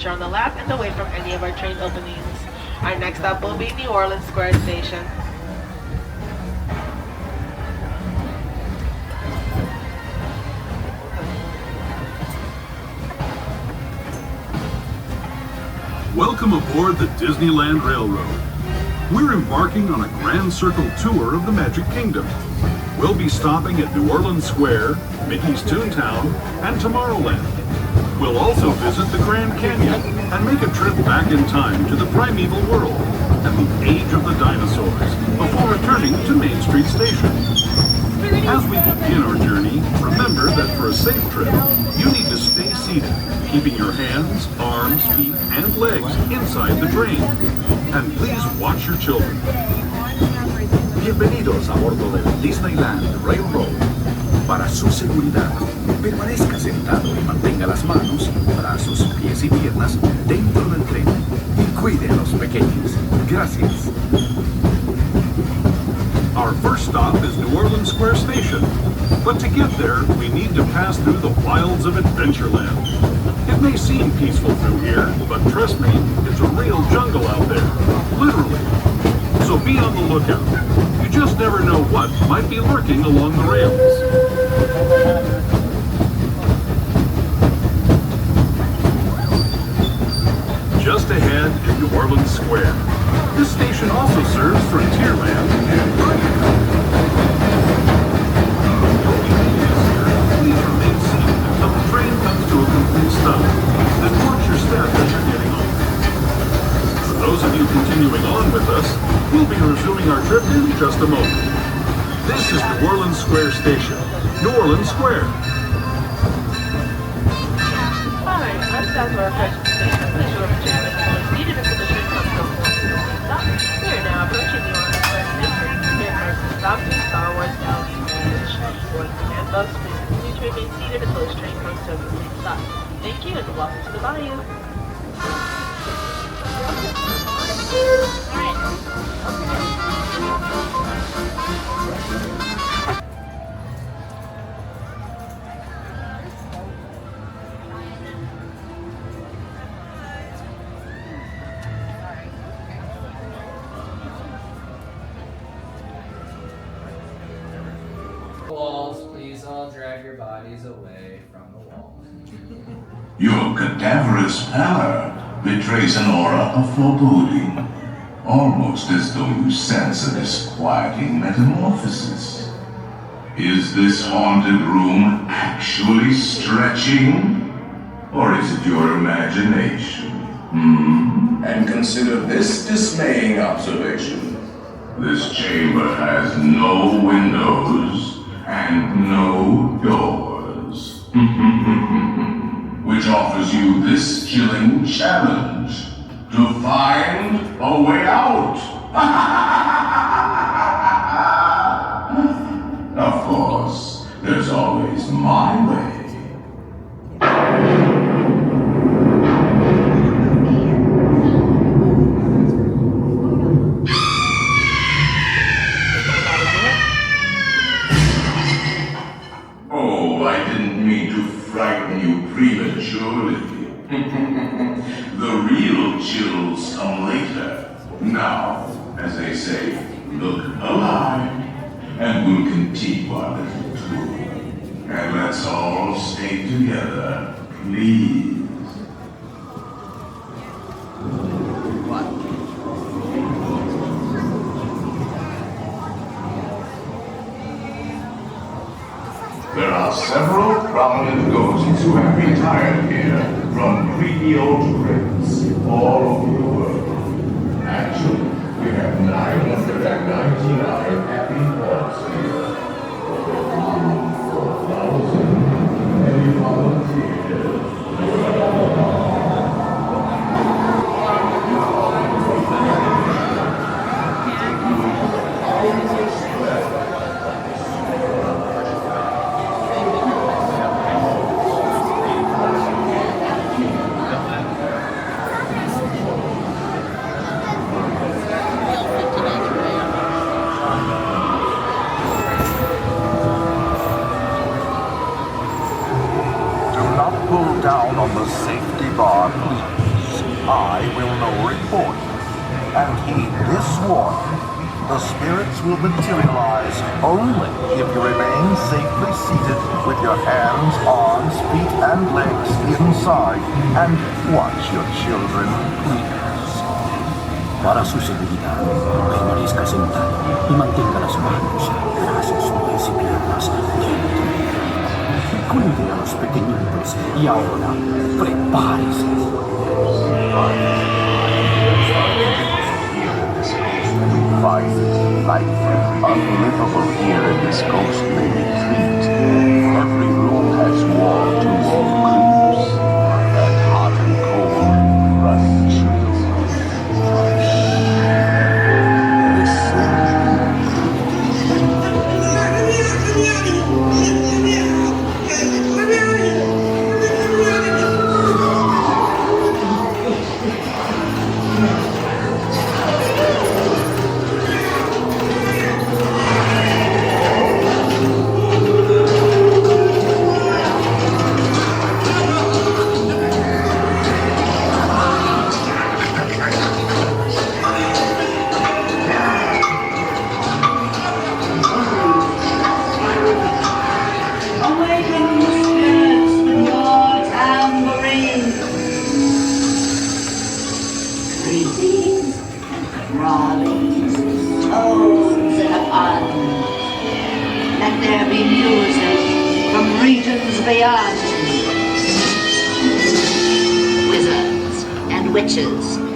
departure on the left and away from any of our train openings. Our next stop will be New Orleans Square Station. Welcome aboard the Disneyland Railroad. We're embarking on a grand circle tour of the Magic Kingdom. We'll be stopping at New Orleans Square, Mickey's Toontown, and Tomorrowland. We'll also visit the Grand Canyon and make a trip back in time to the primeval world and the age of the dinosaurs before returning to Main Street Station. As we begin our journey, remember that for a safe trip, you need to stay seated, keeping your hands, arms, feet, and legs inside the train. And please watch your children. Bienvenidos a bordo del Disneyland Railroad. Para su seguridad, permanezca sentado y mantenga las manos, brazos, pies y piernas dentro del tren. Y cuide a los pequeños. Gracias. Our first stop is New Orleans Square Station, but to get there, we need to pass through the wilds of Adventureland. It may seem peaceful through here, but trust me, it's a real jungle out there, literally. So be on the lookout. You just never know what might be lurking along the rails. Just ahead is New Orleans Square. This station also serves Frontierland and Bayou. Please remain seated until the train comes to a complete stop. Then watch your step as you're getting on. For those of you continuing on with us, we'll be resuming our trip in just a moment. This is New Orleans Square Station. New Orleans Square. Hi, I'm Southwell Freshman Station. Please remember to remain seated until the train comes to a complete stop. We are now approaching New Orleans Square Station. Here first is stop to Star Wars Galaxy Voyage. Boys and bus, please continue to remain seated until this train comes to a complete stop. Thank you and welcome to the Bayou. Walls, please all drag your bodies away from the wall. Your cadaverous pallor betrays an aura of foreboding, almost as though you sense a disquieting metamorphosis. Is this haunted room actually stretching? Or is it your imagination? And consider this dismaying observation. This chamber has no windows and no doors. Which offers you this chilling challenge to find a way out. Of course, there's always my way. Oh, I didn't mean to frighten you prematurely. The real chills come later. Now, as they say, look alive, and we'll continue our little tour. And let's all stay together, please. There are several prominent ghosts who have retired here from creepy old crypts all over the world. Actually, we have 999 happy hearts here. Room for 1,000 heavy volunteers. and heed this warning. The spirits will materialize only if you remain safely seated with your hands, arms, feet, and legs inside and watch your children please. Para su seguridad, permanezca sentado y mantenga las manos, brazos, pies y piernas dentro. Cuide a los pequeñitos y ahora prepárese. Find life unlivable here in this ghostly retreat. Every room has wall-to-wall creeps, and hot and cold running chills.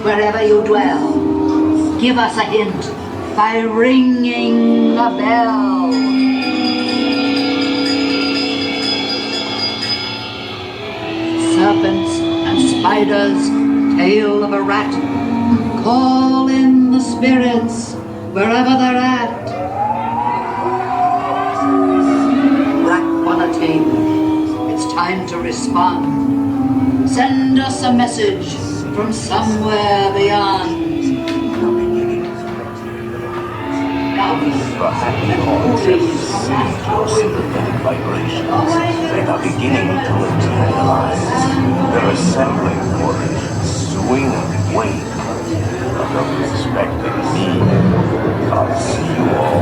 Wherever you dwell, give us a hint by ringing a bell. Serpents and spiders, tail of a rat, call in the spirits wherever they're at. Rap on a table, it's time to respond. Send us a message from somewhere beyond. The happy hearts have received your sympathetic vibrations. They are beginning to materialize. They're assembling for a swinging wave of unexpected need. I'll see you all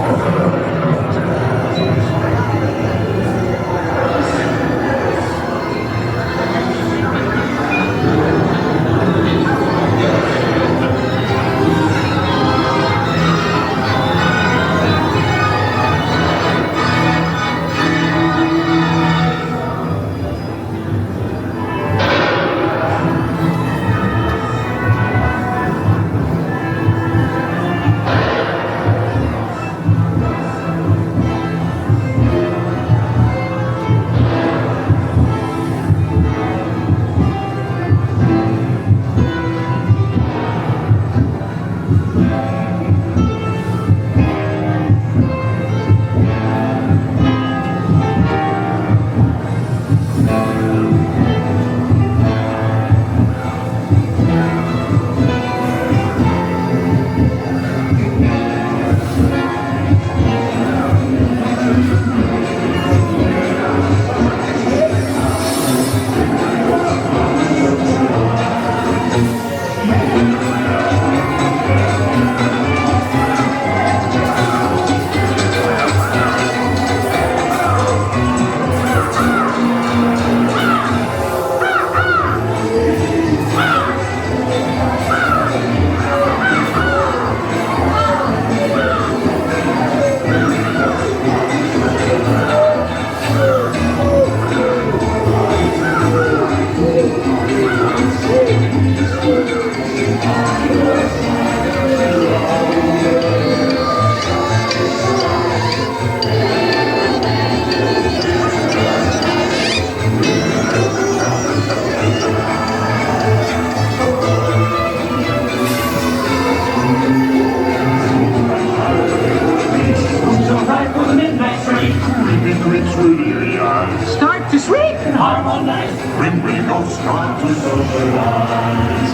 Start to sleep and harmonize. Bring us time to socialize.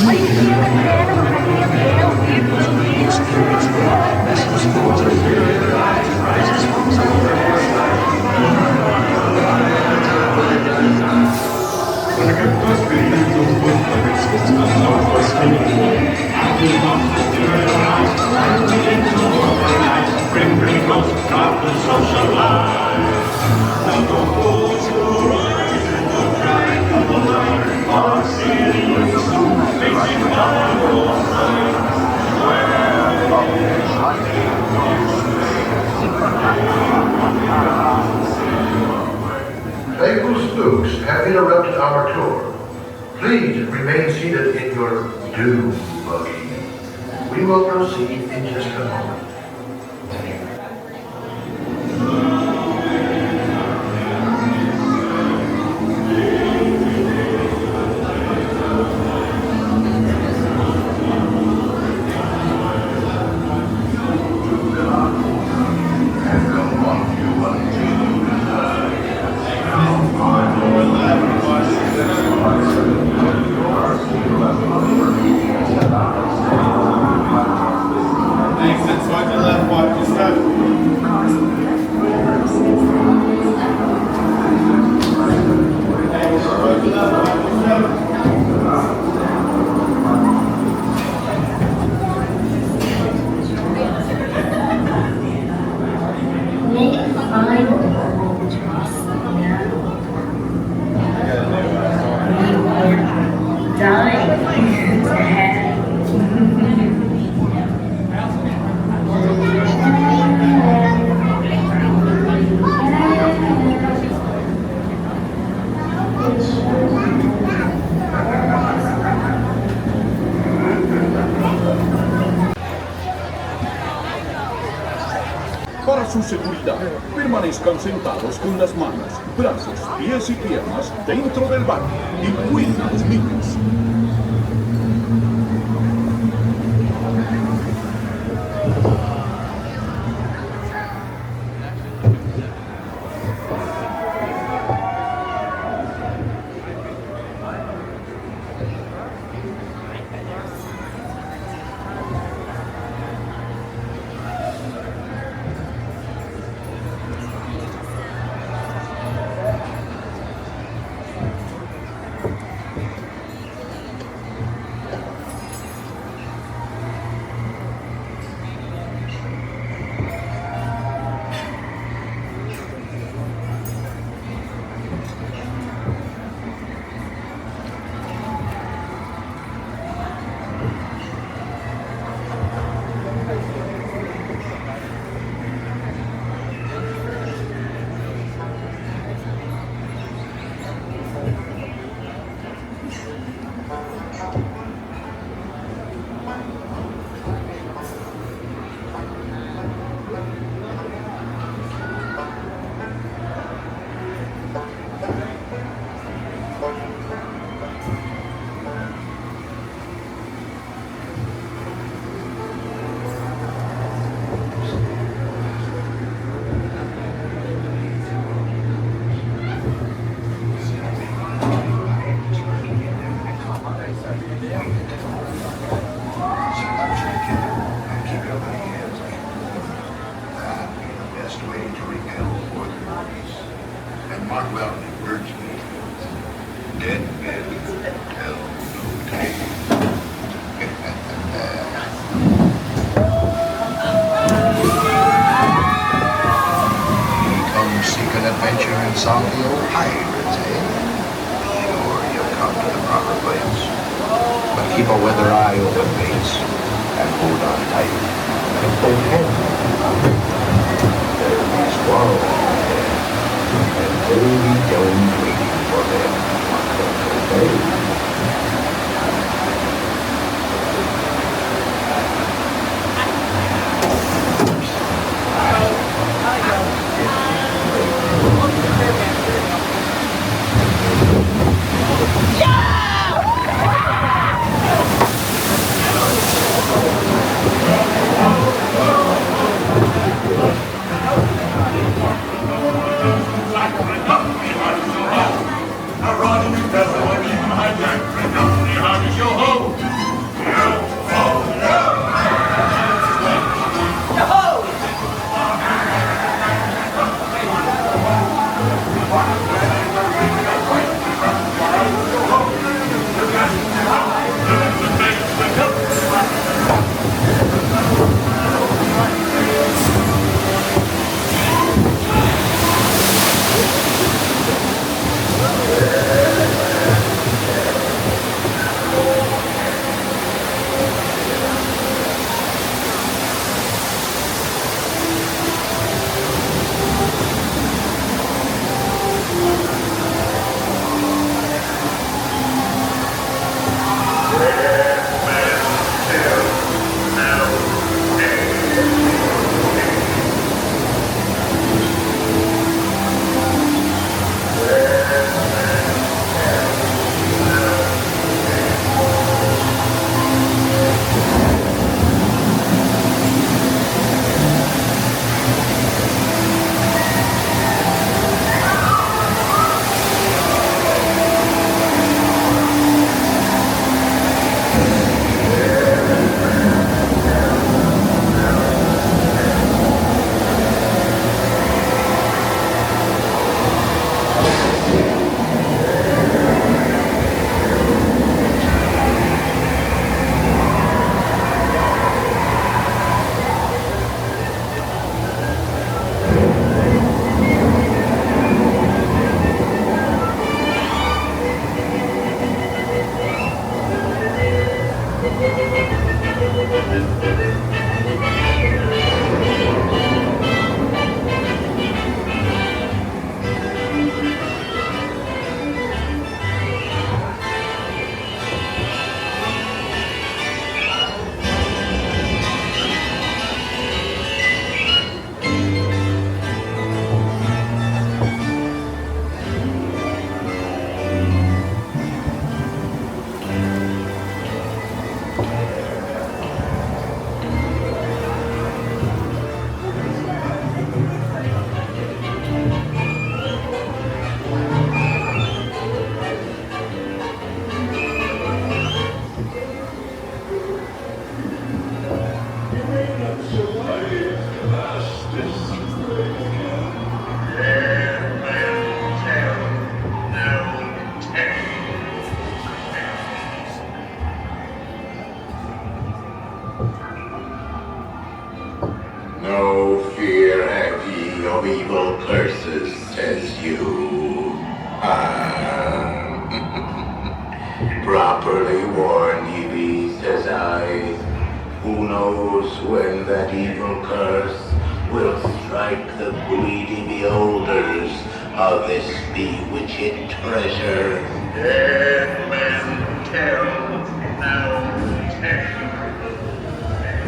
Are you feeling better when I feel ill? When I get those videos of of the social life. Now the fools who rise and go crying of the light are cities, facing marvel sight, where public life Playful spooks have interrupted our tour. Please remain seated in your doom buggy. We will proceed in just a moment. Para su seguridad, permanezcan sentados con las manos, brazos, pies y piernas dentro del barco y cuiden a los niños. Some of the old pirates, eh? Sure, you'll come to the proper place. But keep a weather eye open, mates, and hold on tight. And don't head. There'll be squalls ahead, and holy Jones waiting for them on Cocoa Bay. No fear have ye of evil curses, says you. Properly warned ye be, says I. Who knows when that evil curse will strike the greedy beholders of this bewitched treasure. Dead men tell no tale.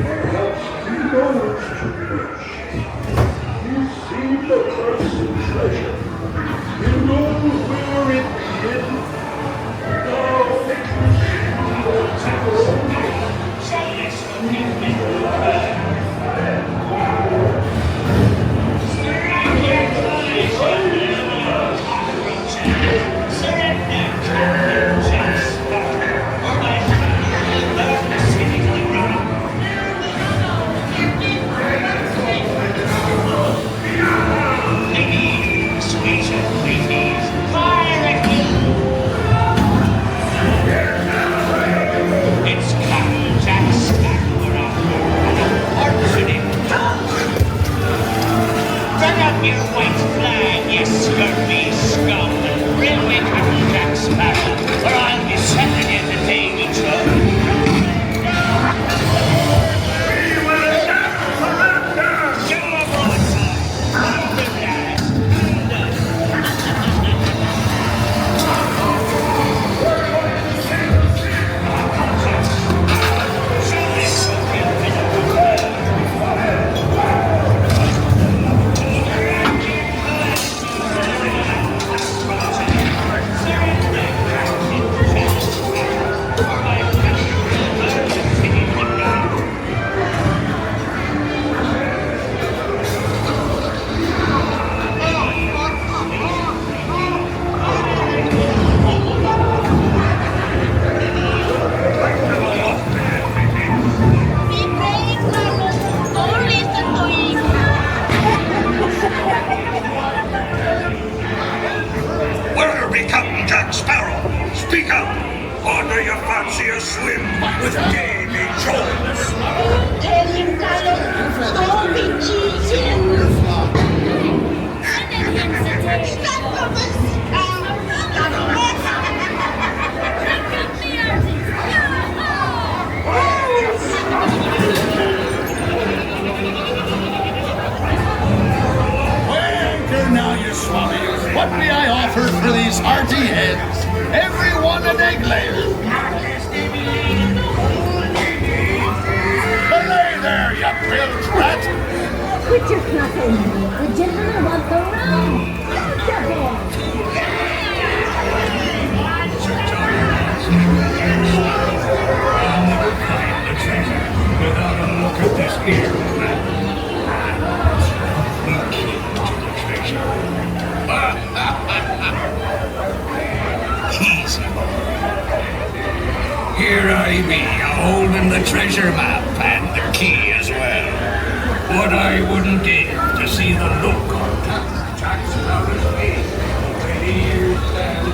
Perhaps he knows too much. He's seen the cursed treasure. He knows where it hid. Now, your white flag, you scurvy scum, railway captain Jack Sparrow, or I'll be sending you the day we trouble. we will not surrender! Give him a broadside. Hold him, lads. Where are we, Captain Jack Sparrow? Speak up! Or do you fancy a swim with Davy Jones? Tell him, Carlos, don't be cheating. Stop this! Now, you swabby, what may I offer for these hearty heads? Every one an egg layer. Belay there, you bilge rat! Quit your fluffing. The gentleman wants the round. Without a look at this here. Easy. Here I be, holding the treasure map and the key as well. What I wouldn't give to see the look on Captain Jack Sparrow's face when he hears that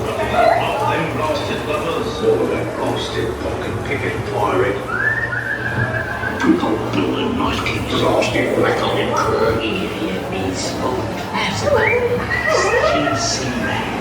Them blasted lovers. All that blasted pocket-picking pirate. Oh, Blue and nice kids. Blasted black on him, Kirk. Idiot, me smoke. Absolutely. Cheesy man.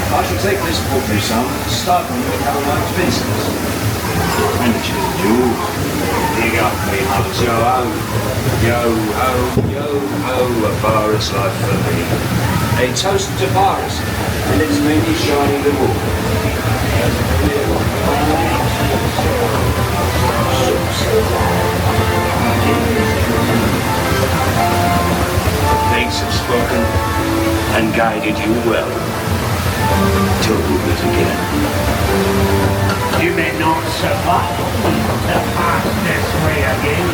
I shall take this poultry sum and start on to cover my expenses. And you, dig up me ho, yo ho, a pirate's life for me. A toast to piracy, and its many shining reward. Thanks have spoken and guided you well. Till we meet again. You may not survive to pass this way again.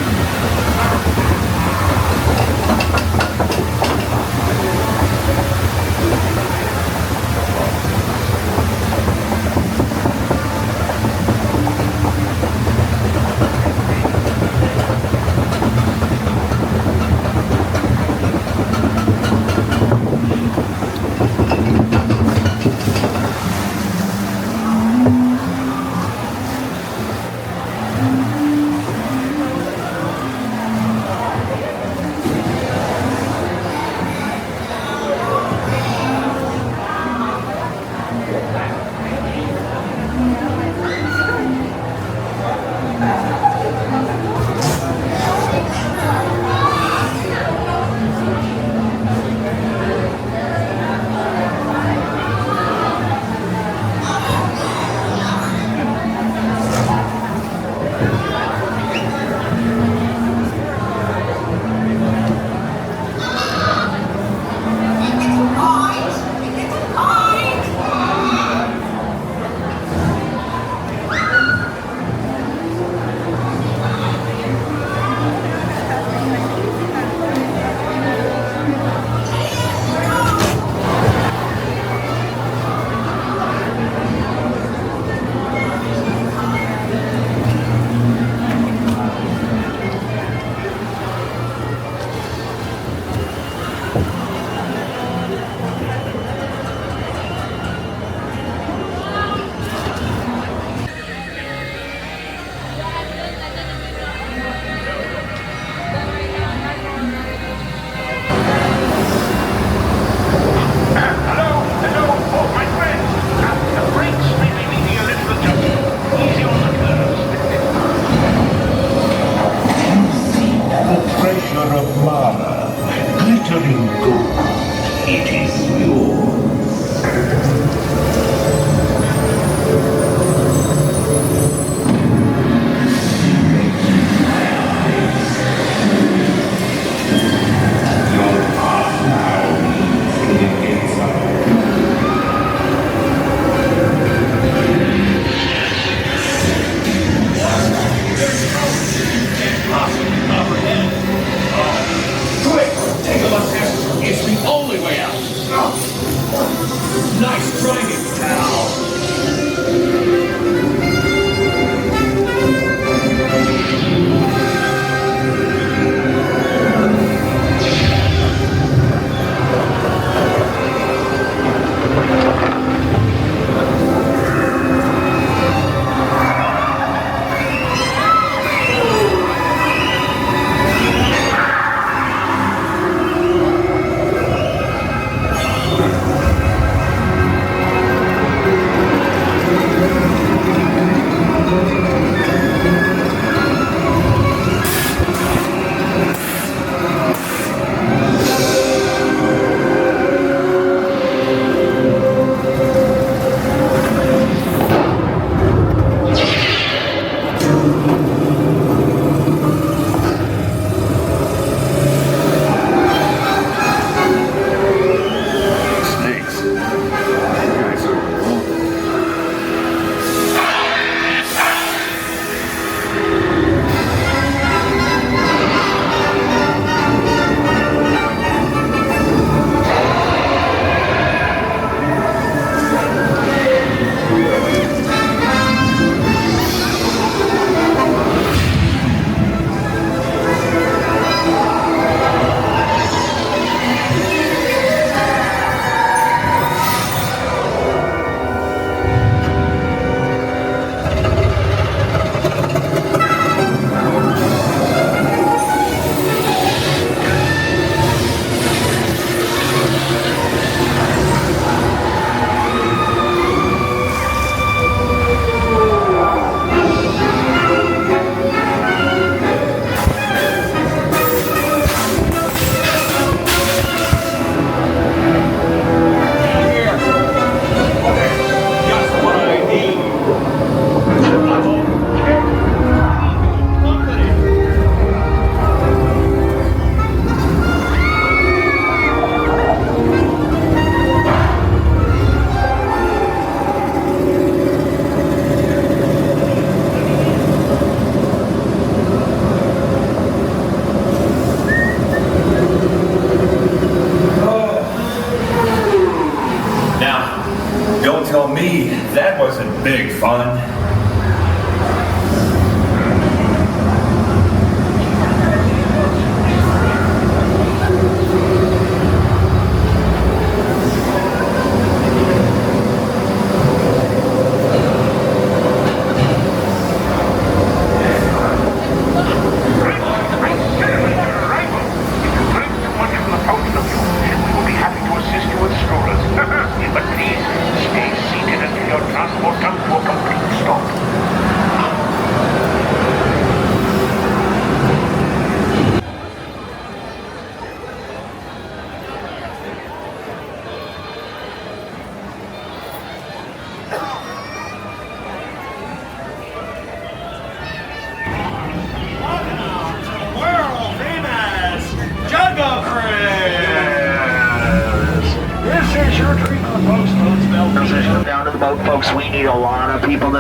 big fun.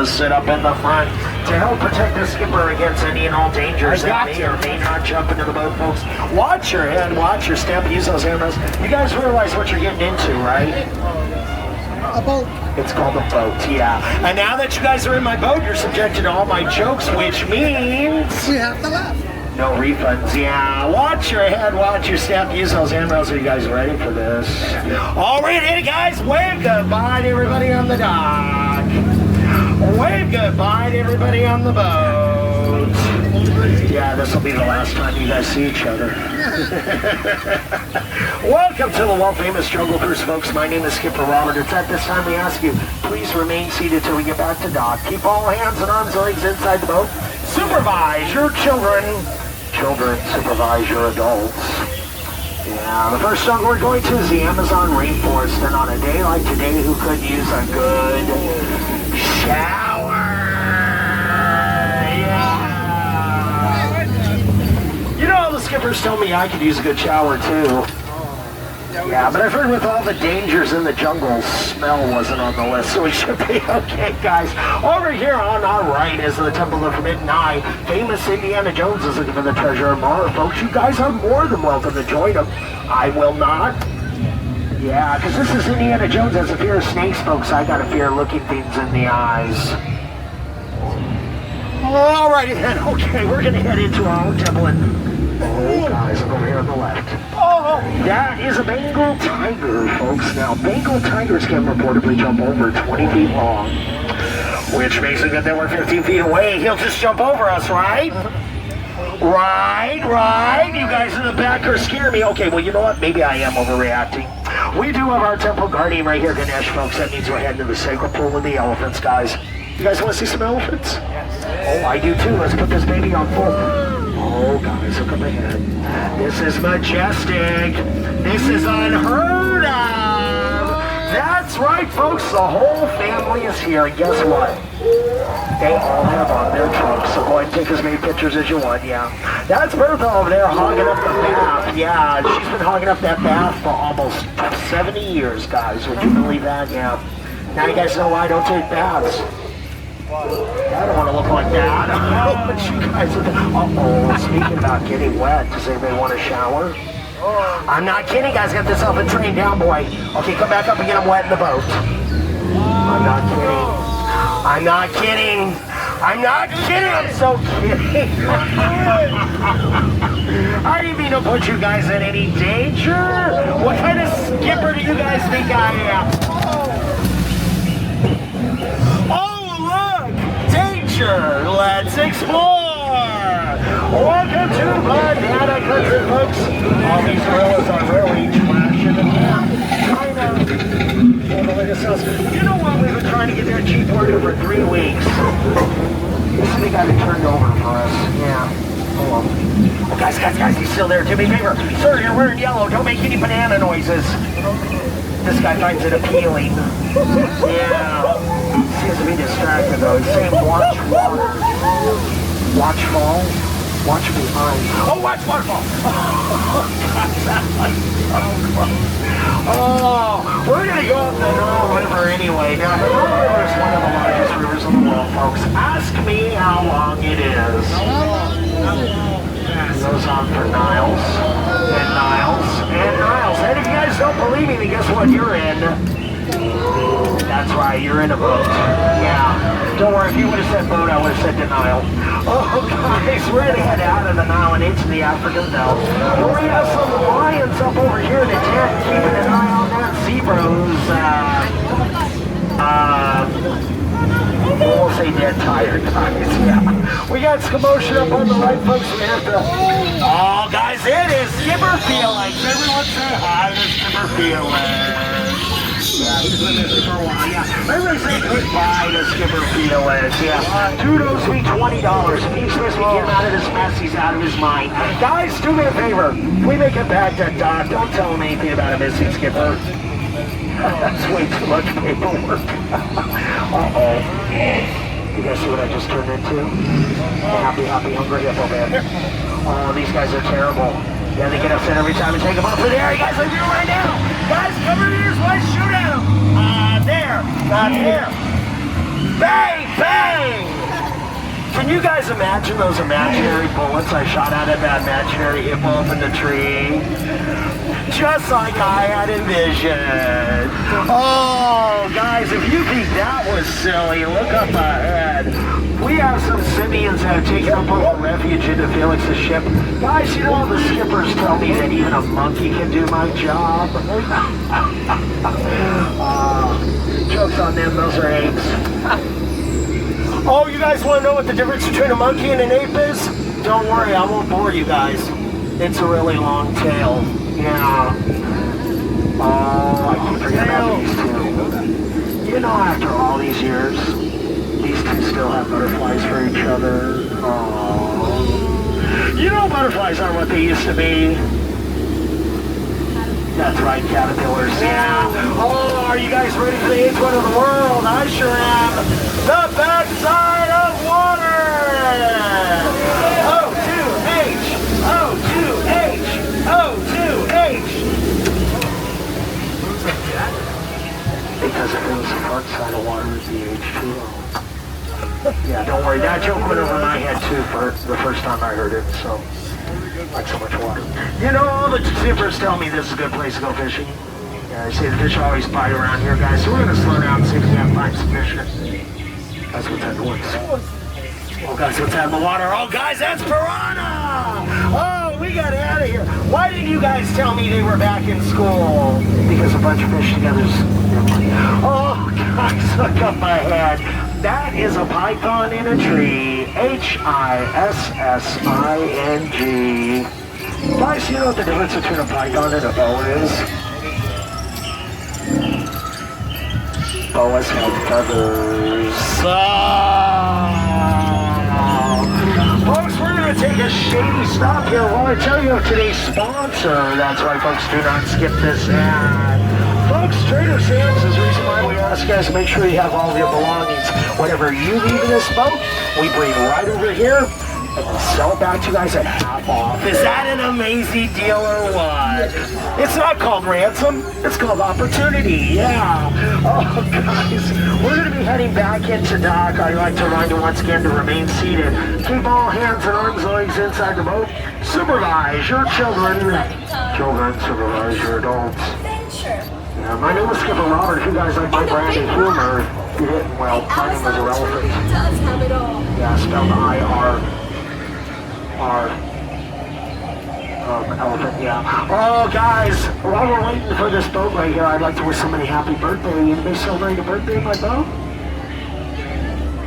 Sit up in the front to help protect the skipper against any and all dangers that may or may not jump into the boat, folks. Watch your head, watch your step, use those arrows. You guys realize what you're getting into, right? A boat. It's called a boat, yeah. And now that you guys are in my boat, you're subjected to all my jokes, which means... we have to laugh. No refunds, yeah. Watch your head, watch your step, use those arrows. Are you guys ready for this? All ready, guys? Wave goodbye to everybody on the dock. Wave goodbye to everybody on the boat. Yeah, this will be the last time you guys see each other. Welcome to the world-famous Jungle Cruise, folks. My name is Skipper Robert. It's at this time we ask you, please remain seated till we get back to dock. Keep all hands and arms and legs inside the boat. Supervise your children. Children, supervise your adults. Yeah, the first song we're going to is the Amazon Rainforest. And on a day like today, who could use a good shower? Yeah. You know, all the skippers tell me I could use a good shower too. Yeah, but I've heard with all the dangers in the jungle, smell wasn't on the list, so we should be okay, guys. Over here on our right is the Temple of the Forbidden Eye. Famous Indiana Jones is looking for the treasure of more. Folks, you guys are more than welcome to join him. I will not. Yeah, because this is Indiana Jones has a fear of snakes, folks. I got a fear of looking things in the eyes. Alrighty then, okay, we're going to head into our own temple and... Oh, guys, look over here on the left. Oh, that is a Bengal tiger, folks. Now, Bengal tigers can reportedly jump over 20 feet long, which makes it that we're 15 feet away. He'll just jump over us, right? Right. You guys in the back are scaring me. Okay, well, you know what? Maybe I am overreacting. We do have our temple guardian right here, Ganesh, folks. That means we're heading to the sacred pool with the elephants, guys. You guys want to see some elephants? Yes. Oh, I do too. Let's put this baby on full. Oh, guys, look up ahead. This is majestic. This is unheard of. That's right, folks. The whole family is here. And guess what? They all have on their trunks. So go ahead and take as many pictures as you want, yeah. That's Bertha over there hogging up the bath. Yeah, she's been hogging up that bath for almost 70 years, guys. Would you believe that? Yeah. Now you guys know why I don't take baths. I don't want to look like that. But you guys are uh-oh, speaking about getting wet, does anybody want a shower? I'm not kidding, guys. Got this elephant trained down, boy. Okay, come back up and get them wet in the boat. I'm not kidding. I'm so kidding. I didn't mean to put you guys in any danger. What kind of skipper do you guys think I am? Let's explore! Welcome to Banana Country, folks. All these gorillas are really flashing and you know what? We've been trying to get their cheap order for 3 weeks. They got it turned over for us. Yeah. Hold on. Oh, guys, he's still there. Do me a favor. Sir, you're wearing yellow. Don't make any banana noises. This guy finds it appealing. Yeah. Seems to be distracted though. He's saying watch water. Watch fall. Watch behind. Oh, watch waterfall. Oh, we're going to go up the Nile River anyway. Now, the Nile River is one of the largest rivers in the world, folks. Ask me how long it is. It goes on for Niles. And Niles. And Niles. And if you guys don't believe me, then guess what you're in? That's right, you're in a boat. Yeah. Don't worry, if you would have said boat, I would have said denial. Oh, guys, we're going to head out of the Nile and into the African belt. We have some lions up over here in the tent, keeping an eye on that zebra who's, we'll say dead tired, guys. Yeah. We got some commotion up on the right, folks. We have to... Oh, guys, it is Skipper Felix. Everyone say hi to Skipper Felix. Yeah, he's been with us for a while, yeah. Everybody say goodbye to Skipper Felix, yeah. Toodles me $20. If he's supposed to get him out of this mess, he's out of his mind. Guys, do me a favor. If we make it back to Doc, don't tell him anything about a missing Skipper. That's way too much paperwork. Uh-oh. You guys see what I just turned into? Happy, hungry hippo man. Oh, these guys are terrible. Yeah, they get upset every time we take them off of the air. You guys are doing right now. Guys, cover your ears. Why shoot at them? There. Not here. Bang, bang. Can you guys imagine those imaginary bullets I shot out of that imaginary hippo up in the tree? Just like I had envisioned. Oh, guys, if you think that was silly, look up ahead. We have some simians that have taken up a refuge into Felix's ship. Guys, you know, the skippers tell me that even a monkey can do my job. Jokes on them, those are apes. Oh, you guys want to know what the difference between a monkey and an ape is? Don't worry, I won't bore you guys. It's a really long tail. Yeah. Oh, I keep forgetting about these two. You know, after all these years, these two still have butterflies for each other. Oh. You know, butterflies aren't what they used to be. That's right, caterpillars. Yeah. Oh, are you guys ready for the 8th one of the world? I sure am. The backside of water. O2H. O2H. O2H. Because if it was the front side of water, it's the H2O. Yeah, don't worry. That joke went over my head too for the first time I heard it. So. Like so much water. You know, all the skippers tell me this is a good place to go fishing. Yeah, I say the fish always bite around here, guys. So we're going to slow down and see if we can find some fish. That's what's at the woods. Oh, guys, what's out in the water? Oh, guys, that's piranha! Oh, we got out of here. Why didn't you guys tell me they were back in school? Because a bunch of fish together's... Oh, guys, look up my head. That is a python in a tree. Hissing. Guys, you know what the difference between a python and a boa is? Boas have feathers. Folks, we're going to take a shady stop here. I want to tell you of today's sponsor. That's right, folks, do not skip this ad. Folks, Trader Sam's is the reason why we ask you guys to make sure you have all of your belongings. Whatever you leave in this boat, we bring right over here and we'll sell it back to you guys at half off. Is that an amazing deal or what? It's not called ransom, it's called opportunity, yeah. Oh, guys, we're going to be heading back into dock. I'd like to remind you once again to remain seated. Keep all hands and arms and legs inside the boat. Supervise your children. Children, supervise your adults. Yeah, my name is Skipper Robert. If you guys like my brand of humor, you didn't, well, my name is Irrelevant. Does have it all. Yeah, spelled I-R. Elephant, yeah. Oh, guys, while we're waiting for this boat right here, I'd like to wish somebody happy birthday. Anybody celebrate a birthday in my boat?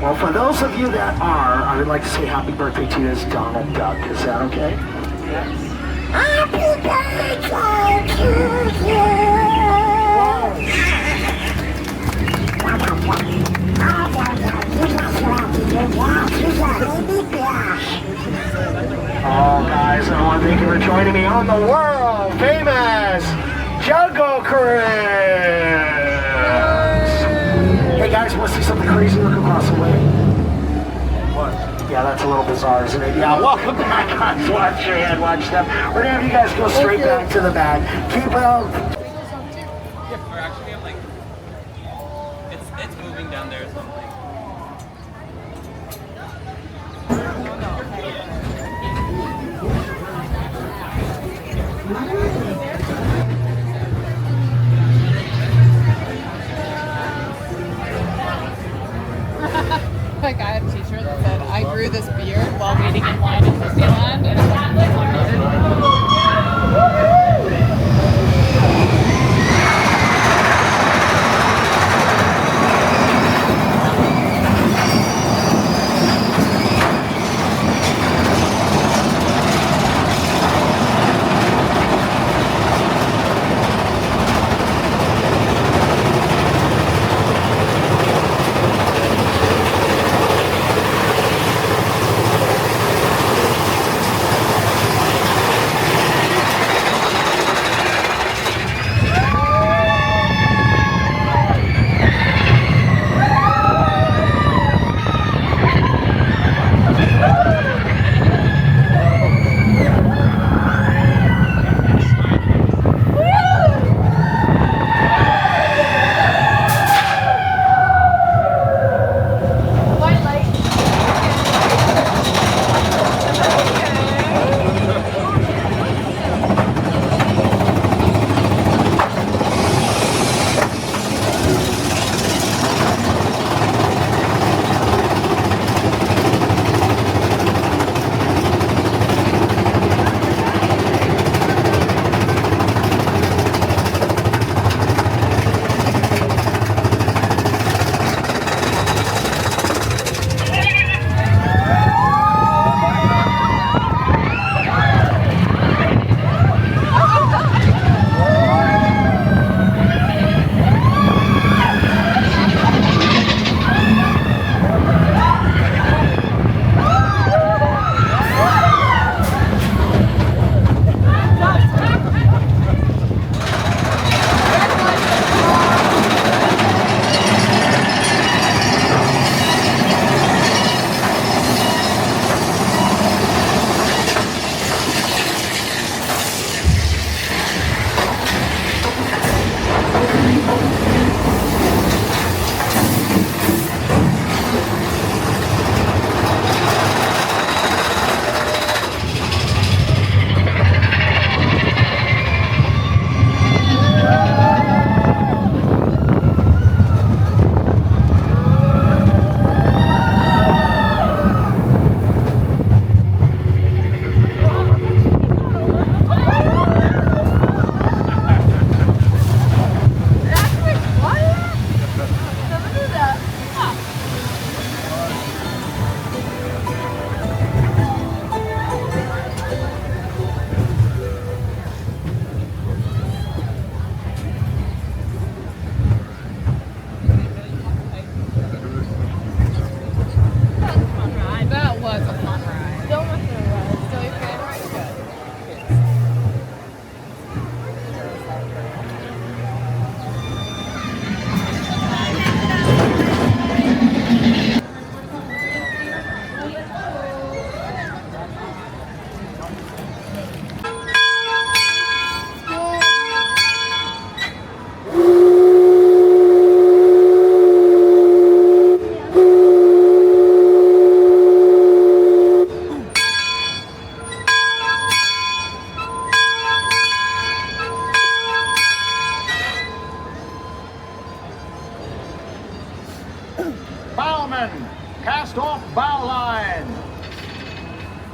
Well, for those of you that are, I would like to say happy birthday to you as Donald Duck. Is that okay? Yes. Happy birthday to you! Oh, guys, I want to thank you for joining me on the world famous Jungle Cruise. Hey, guys, want to see something crazy? Look across the way. What? Yeah, that's a little bizarre, isn't it? Yeah, welcome back, guys. Watch your head, watch them. We're going to have you guys go straight back to the bag. Keep it up. Or actually, I'm like, it's moving down there or something.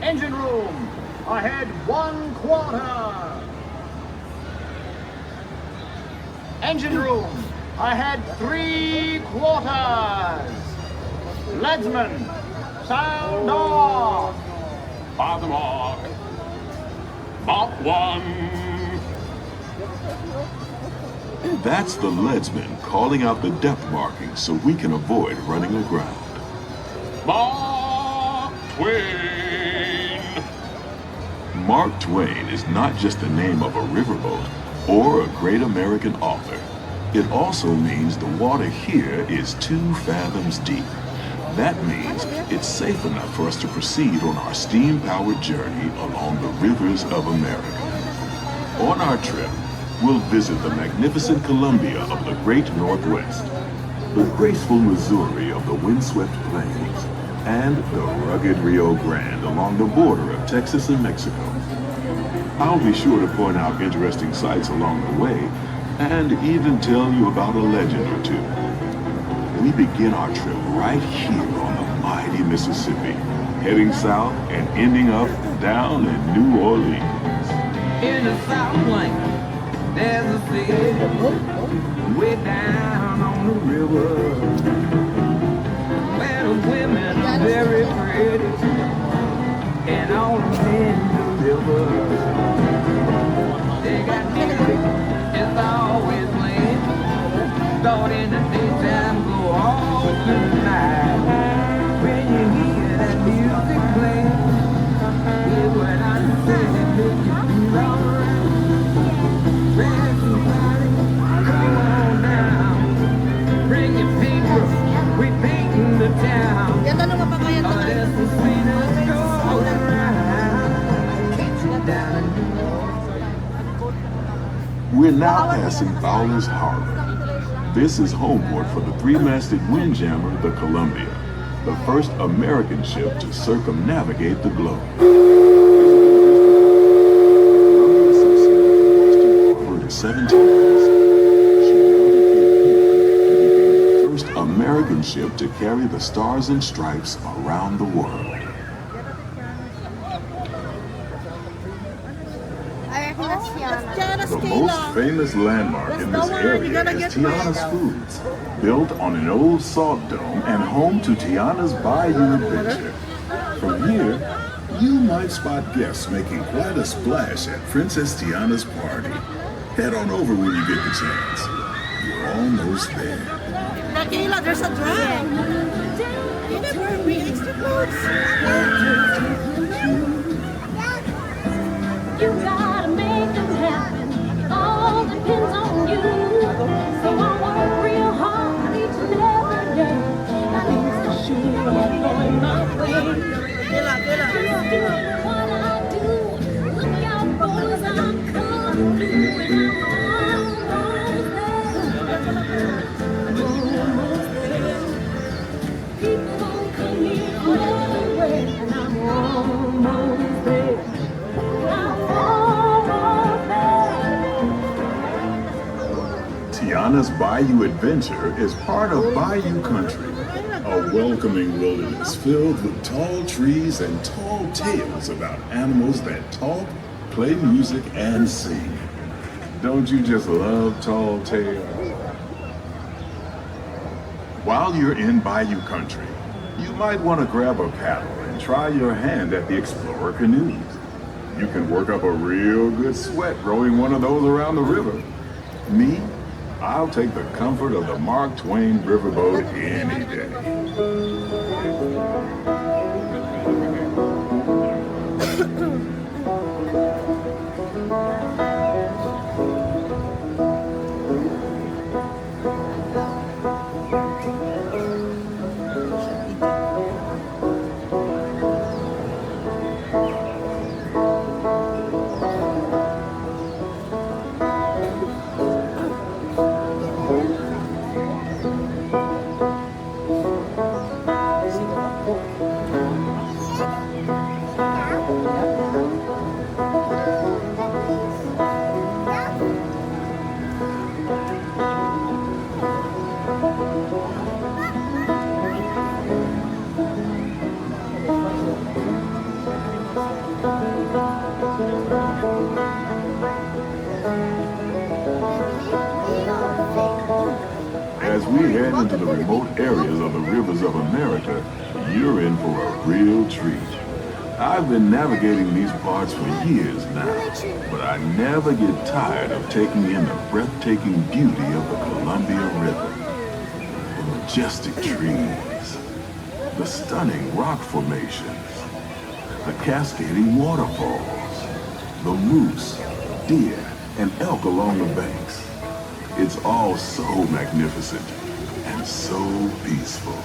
Engine room, ahead 1/4. Engine room, ahead 3/4. Leadsman, sound off. By the mark. Mark 1. That's the leadsman calling out the depth markings so we can avoid running aground. Mark Twain. Mark Twain is not just the name of a riverboat or a great American author. It also means the water here is 2 fathoms deep. That means it's safe enough for us to proceed on our steam-powered journey along the rivers of America. On our trip, we'll visit the magnificent Columbia of the Great Northwest, the graceful Missouri of the windswept plains, and the rugged Rio Grande along the border of Texas and Mexico. I'll be sure to point out interesting sights along the way and even tell you about a legend or two. We begin our trip right here on the mighty Mississippi, heading south and ending up down in New Orleans. In the South Lane, there's a city way down on the river, where the women are very pretty and all the men deliver. They got music, it's always playing, start in the daytime, go all through the night. When you hear that music playing, hear what I'm saying, it makes you feel alright. Everybody, come on down, bring your people, we painting the town. Oh, that's the sweetest going around. Down. We're now passing Fowler's Harbor. This is homeport for the 3-masted windjammer, the Columbia, the first American ship to circumnavigate the globe. For 17 years, the first American ship to carry the Stars and Stripes around the world. The most famous landmark in this area is Tiana's Foods, built on an old salt dome and home to Tiana's Bayou Adventure. From here, you might spot guests making quite a splash at Princess Tiana's party. Head on over when you get the chance. You're almost there. Nakayla, there's a drag. You never bring extra clothes. You gotta make them happen. It all depends on you. So I work real hard each and every day. I need to shoot I'm going my way. Just doing what I do. Look out, boys, I'm coming through. And I'm almost there. People don't come here every way. And I'm almost there. Tiana's Bayou Adventure is part of Bayou Country, a welcoming wilderness filled with tall trees and tall tales about animals that talk, play music, and sing. Don't you just love tall tales? While you're in Bayou Country, you might want to grab a paddle and try your hand at the Explorer canoes. You can work up a real good sweat rowing one of those around the river. Me? I'll take the comfort of the Mark Twain Riverboat any day. As we head into the remote areas of the rivers of America, you're in for a real treat. I've been navigating these parts for years now, but I never get tired of taking in the breathtaking beauty of the Columbia River. The majestic trees, the stunning rock formations, the cascading waterfalls, the moose, deer, and elk along the banks. It's all so magnificent and so peaceful.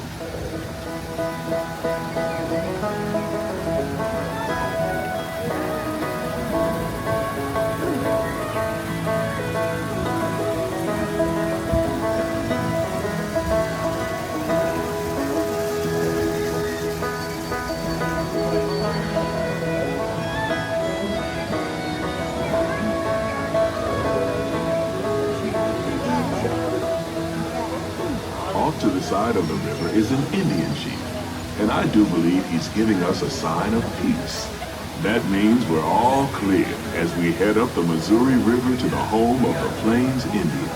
Off to the side of the river is an Indian chief, and I do believe he's giving us a sign of peace. That means we're all clear as we head up the Missouri River to the home of the Plains Indians.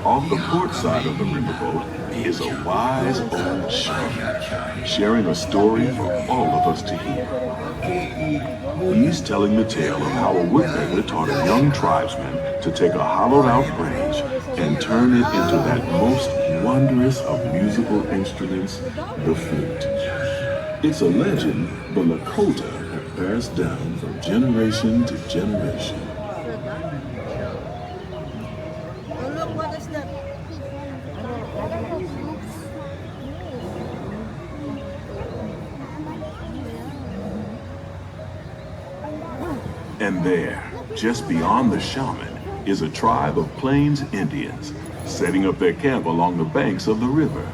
Off the port side of the riverboat is a wise old shaman, sharing a story for all of us to hear. He's telling the tale of how a woodpecker taught a young tribesman to take a hollowed-out branch and turn it into that most wondrous of musical instruments, the flute. It's a legend the Lakota have passed down from generation to generation. And there, just beyond the shaman, is a tribe of Plains Indians, setting up their camp along the banks of the river.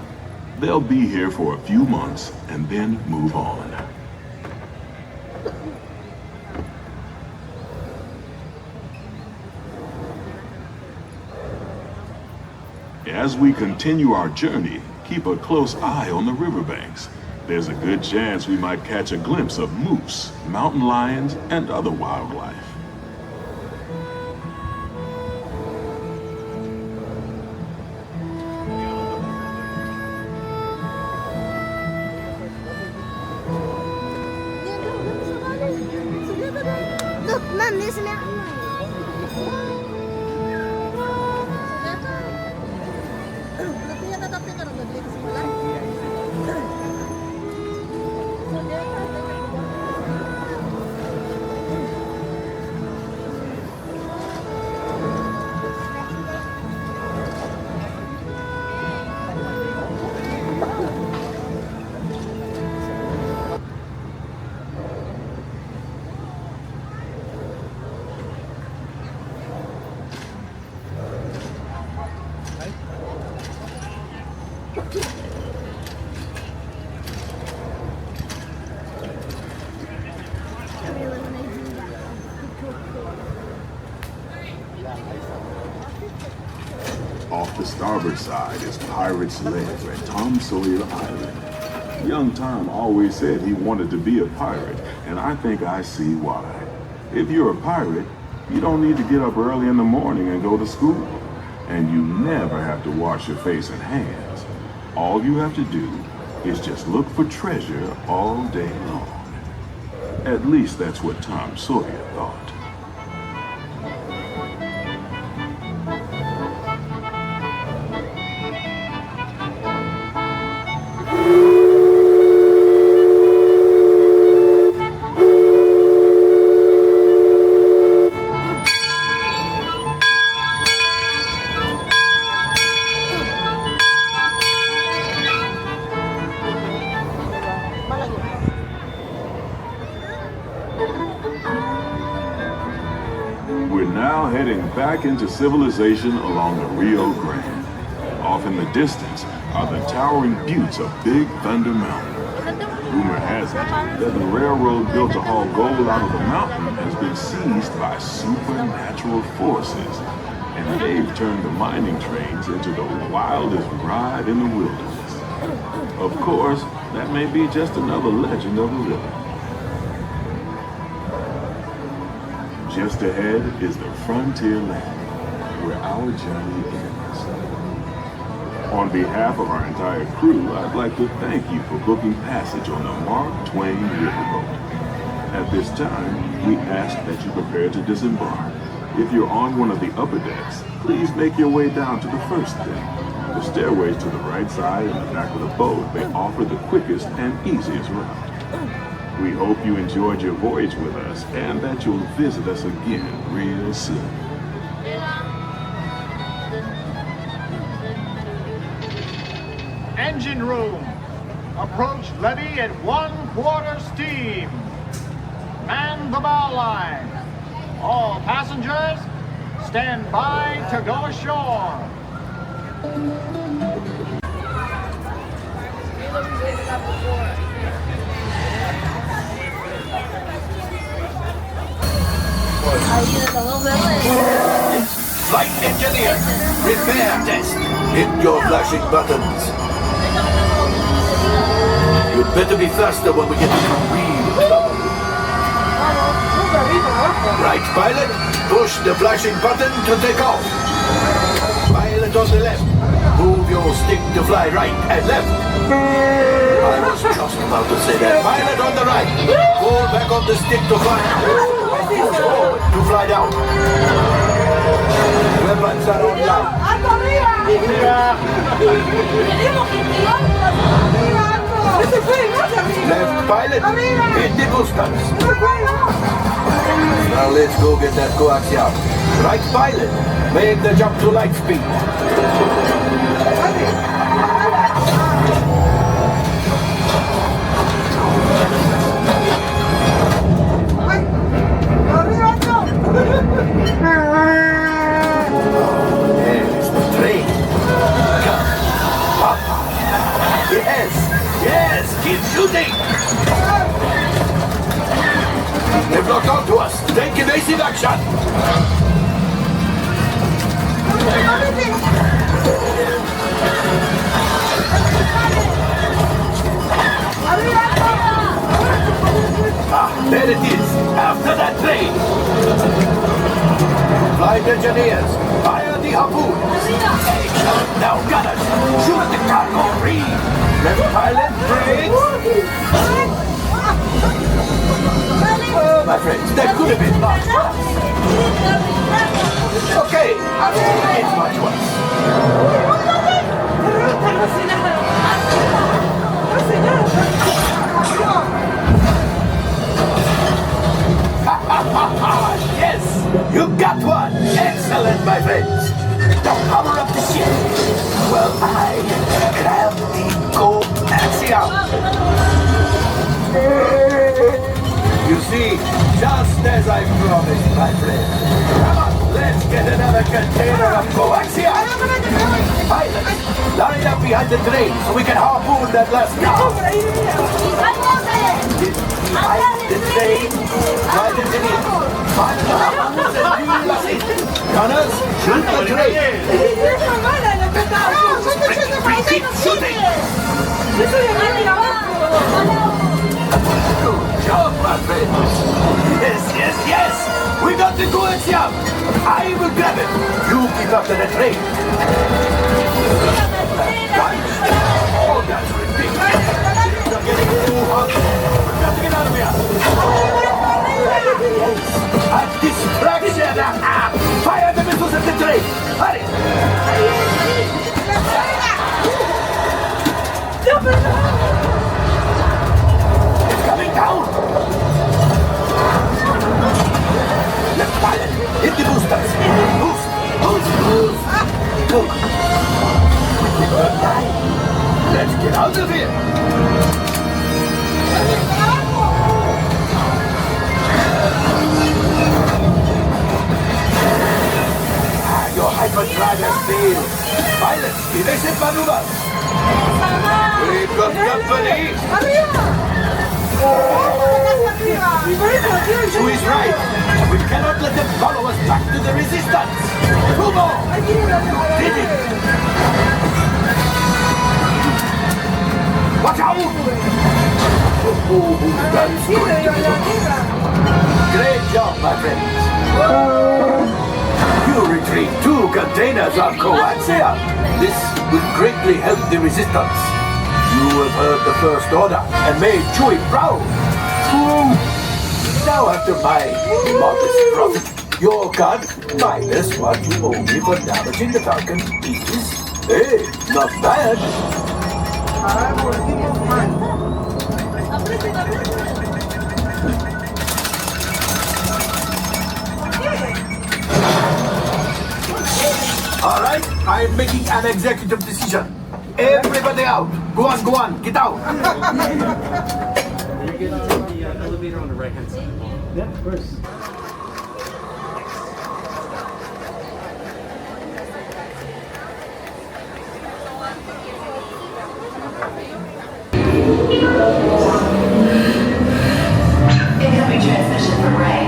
They'll be here for a few months and then move on. As we continue our journey, keep a close eye on the riverbanks. There's a good chance we might catch a glimpse of moose, mountain lions, and other wildlife. Look, Mom, there's a mountain lion. Off the starboard side is Pirate's Lair at Tom Sawyer Island. Young Tom always said he wanted to be a pirate, and I think I see why. If you're a pirate, you don't need to get up early in the morning and go to school. And you never have to wash your face and hands. All you have to do is just look for treasure all day long. At least that's what Tom Sawyer thought. now heading back into civilization along the Rio Grande. Off in the distance are the towering buttes of Big Thunder Mountain. Rumor has it that the railroad built to haul gold out of the mountain has been seized by supernatural forces, and they've turned the mining trains into the wildest ride in the wilderness. Of course, that may be just another legend of the river. Just ahead is the frontier land, where our journey ends. On behalf of our entire crew, I'd like to thank you for booking passage on the Twain Riverboat. At this time, we ask that you prepare to disembark. If you're on one of the upper decks, please make your way down to the first deck. The stairways to the right side and the back of the boat may offer the quickest and easiest route. We hope you enjoyed your voyage with us and that you'll visit us again real soon. Engine room. Approach levee at 1/4 steam. Man the bow line. All passengers, stand by to go ashore. Flight engineer, repair desk. Hit your flashing buttons. You'd better be faster when we get into real trouble. Right, pilot, push the flashing button to take off. Pilot on the left, move your stick to fly right and left. I was just about to say that. Pilot on the right, pull back on the stick to fly out. Push forward to fly down. Weapons are online. Left pilot, hit the boosters. Now let's go get that coaxium. Right pilot, make the jump to light speed. There's the train. Come, Papa. Yes, keep shooting. They've locked onto us. Take evasive action. There it is. After that train. Flight engineers, fire the harpoon. Now gunners, shoot at the cargo free. Left pilot, brakes. Oh, my friends, that could have been much worse. Okay, it's much worse. Yes, you got one. Excellent, my friends. Now power up the ship. Well, I grab the coaxium. You see, just as I promised, my friend. Come on, let's get another container of coaxium. Pilot, line up behind the train so we can harpoon that last car. Behind the train, flight engineer. Find the harpoons and use it. Gunners, shoot the train. Repeat shooting. Good job, my friends. Yes. We got the coaxium. I will grab it. You keep up to the train. Oh, that's ridiculous. Things are getting too hot. We've got to get out of here. A distraction. Fire the missiles at the train. Hurry. It's coming down. Left pilot, hit the boosters. Boost. Good. Let's get out of here. but drivers fail. Pilots, evasive maneuvers. We've got company. Who is right? We cannot let them follow us back to the resistance. Two more. You did it. Watch out! That's going to be great job, my friends. You retrieve 2 containers of coaxium. This will greatly help the resistance. You have heard the First Order and made Chewie proud. Now after my modest profit, your card minus what you owe me for damaging the Falcon is, hey, not bad. All right, I'm making an executive decision. Everybody out. Go on, get out. You're getting to the elevator on the right hand side. Yeah, of course. Incoming transmission from Ray.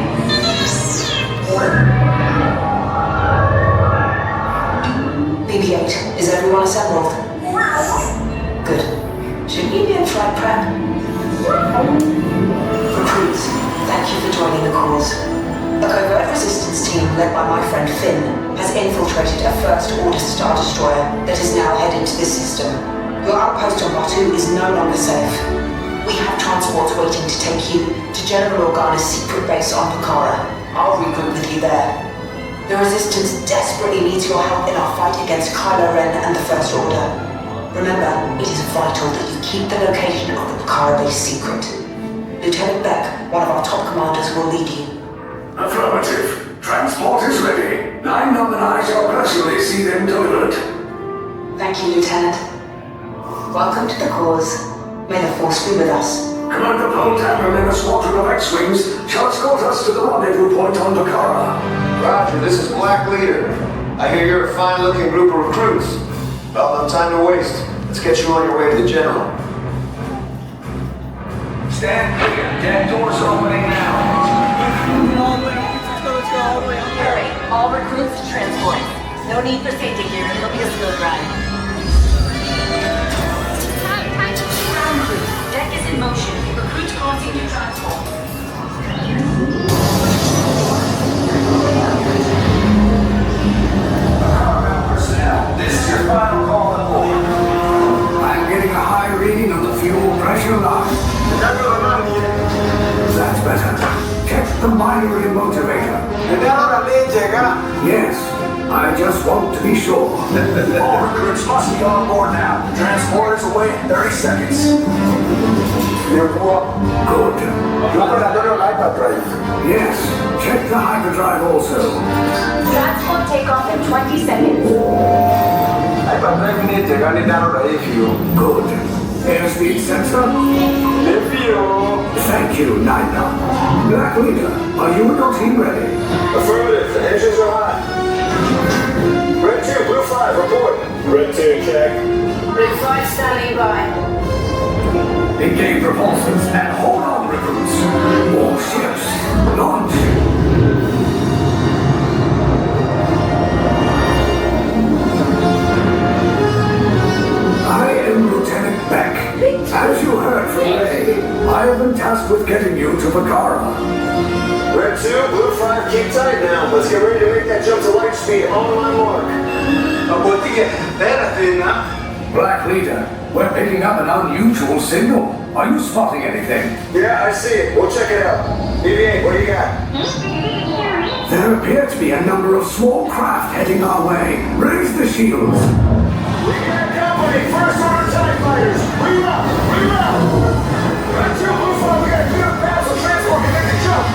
BB-8, is everyone assembled? Good. Should we be in flight prep? Recruits, thank you for joining the cause. A covert resistance team led by my friend Finn has infiltrated a First Order Star Destroyer that is now headed to this system. Your outpost on Batu is no longer safe. We have transports waiting to take you to General Organa's secret base on Pucara. I'll regroup with you there. The Resistance desperately needs your help in our fight against Kylo Ren and the First Order. Remember, it is vital that you keep the location of the Pucara base secret. Lieutenant Beck, one of our top commanders, will lead you. Affirmative. Transport is ready. 9 Nominai shall personally see them delivered. Thank you, Lieutenant. Welcome to the cause. May the Force be with us. Commander Poltander and a squadron of X-Wings shall escort us to the rendezvous point on Pucara. Roger, this is Black Leader. I hear you're a fine-looking group of recruits. Well, no time to waste. Let's get you on your way to the General. Stand clear. Deck doors opening now. Hurry, all recruits to transport. No need for safety gear. It'll be a smooth ride. Ground crew, deck is in motion. Recruits crossing to transport. Personnel, this is your final call on board. I'm getting a high reading on the fuel pressure line. That's better. Check the minor motivator. Yes, I just want to be sure. All recruits must be on board now. Transport is away in 30 seconds. Good. Yes, check the hyperdrive also. Transport takeoff in 20 seconds. Good. Airspeed sensor? Thank you, Nina. Black Leader, are you and your team ready? Affirmative. The engines are hot. Red 2, Blue 5, report. Red 2, check. Blue 5 standing by. Engage propulsors and hold on, recruits. More ships. Launch. I am Lieutenant Beck. As you heard from Ray, I have been tasked with getting you to Pucara. Red 2, Blue 5, keep tight now. Let's get ready to make that jump to light speed on my mark. Black Leader, we're picking up an unusual signal. Are you spotting anything? Yeah, I see it. We'll check it out. BB-8, what do you got? There appear to be a number of small craft heading our way. Raise the shields. We got company. First Order TIE fighters. Reroute. Red 2, Blue 5, we got a clear path so transport can make the jump.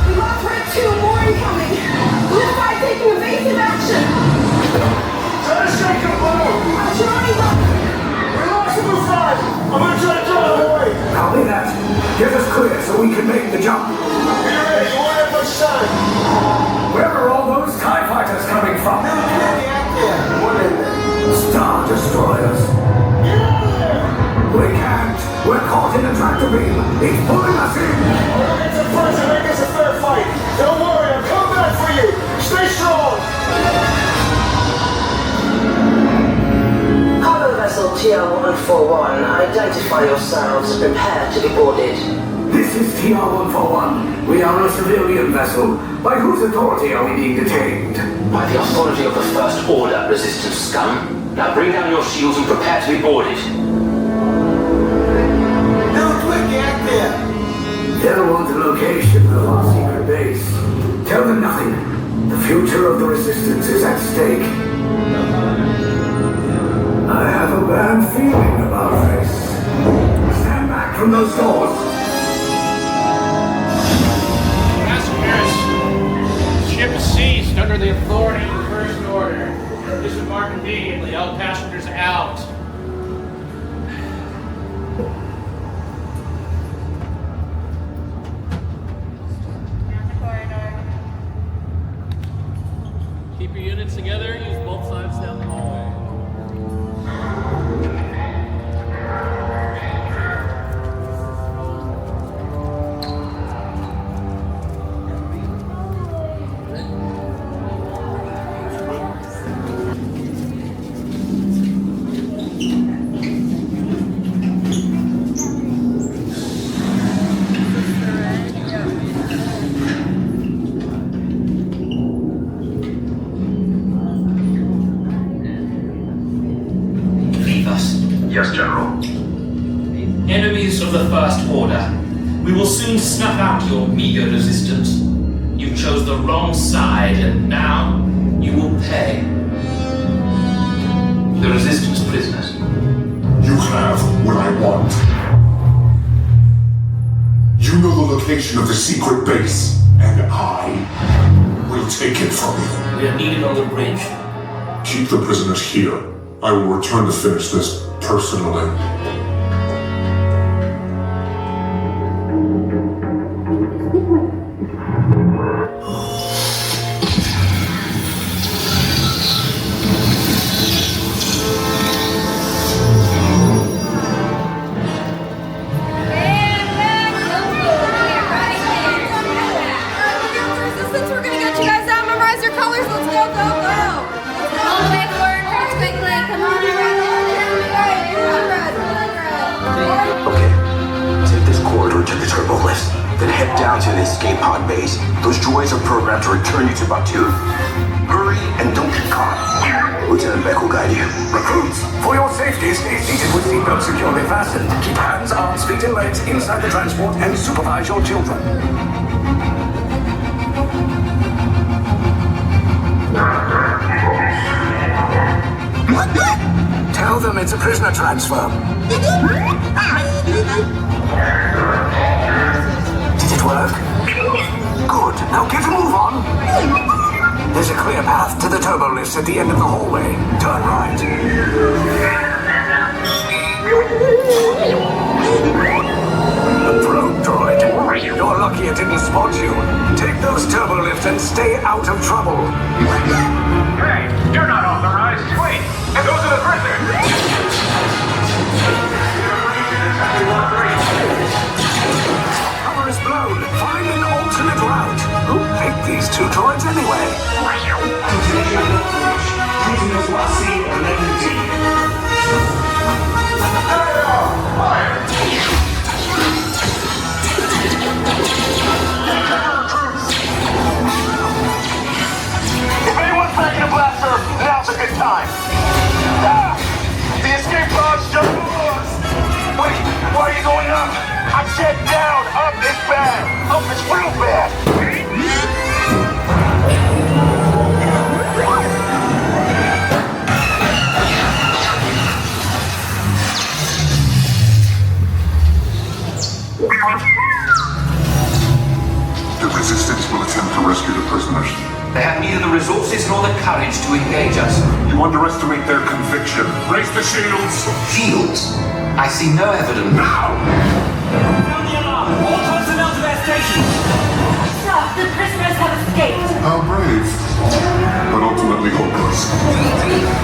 We lost Red 2, more incoming. Blue 5 taking evasive action. Try to shake the Blue. I'm trying, but... We lost Blue 5. I'm gonna try to draw the way. Copy that. Get us clear so we can make the jump. Be ready. You want sun. Where are all those TIE fighters coming from? Star Destroyers. We can't. We're caught in a tractor beam. He's pulling us in. We'll get to first and make this a fair fight. Don't worry, I'm coming back for you. Stay strong. Cargo vessel TR-141, identify yourselves and prepare to be boarded. This is TR-141. We are a civilian vessel. By whose authority are we being detained? By the authority of the First Order, Resistance scum. Now bring down your shields and prepare to be boarded. They'll want the location of our secret base. Tell them nothing. The future of the Resistance is at stake. I have a bad feeling about this. Stand back from those doors. Passengers, ship is seized under the authority of the First Order. Disembark immediately. All passengers out. Keep your units together, use both sides down the hallway. Yes, General. Enemies of the First Order, we will soon snuff out your meager resistance. You chose the wrong side, and now you will pay. The Resistance prisoners. You have what I want. You know the location of the secret base, and I will take it from you. We are needed on the bridge. Keep the prisoners here. I will return to finish this personally. To return you to Batuu. Hurry and don't get caught. Lieutenant Beck will guide you. Recruits, for your safety, stay seated with seatbelts securely fastened. Keep hands, arms, feet, and legs inside the transport and supervise your children. Tell them it's a prisoner transfer. Did it work? Good. Now get a move on. There's a clear path to the turbo lifts at the end of the hallway. Turn right. A probe droid. You're lucky it didn't spot you. Take those turbo lifts and stay out of trouble. Hey, you're not authorized. Wait, and those are the prisoners. Cover is blown. Find an alternate route. Who picked these two droids anyway? Prisoners will see 11D. If anyone's packing a blaster, now's a good time. Ah! The escape pod's just lost. Wait, why are you going up? I said down. Up is bad. Up is real bad. The Resistance will attempt to rescue the prisoners. They have neither the resources nor the courage to engage us. You underestimate their conviction. Raise the shields! Shields? I see no evidence. Now! Sound the alarm! All personnel to their stations! Sir, the prisoner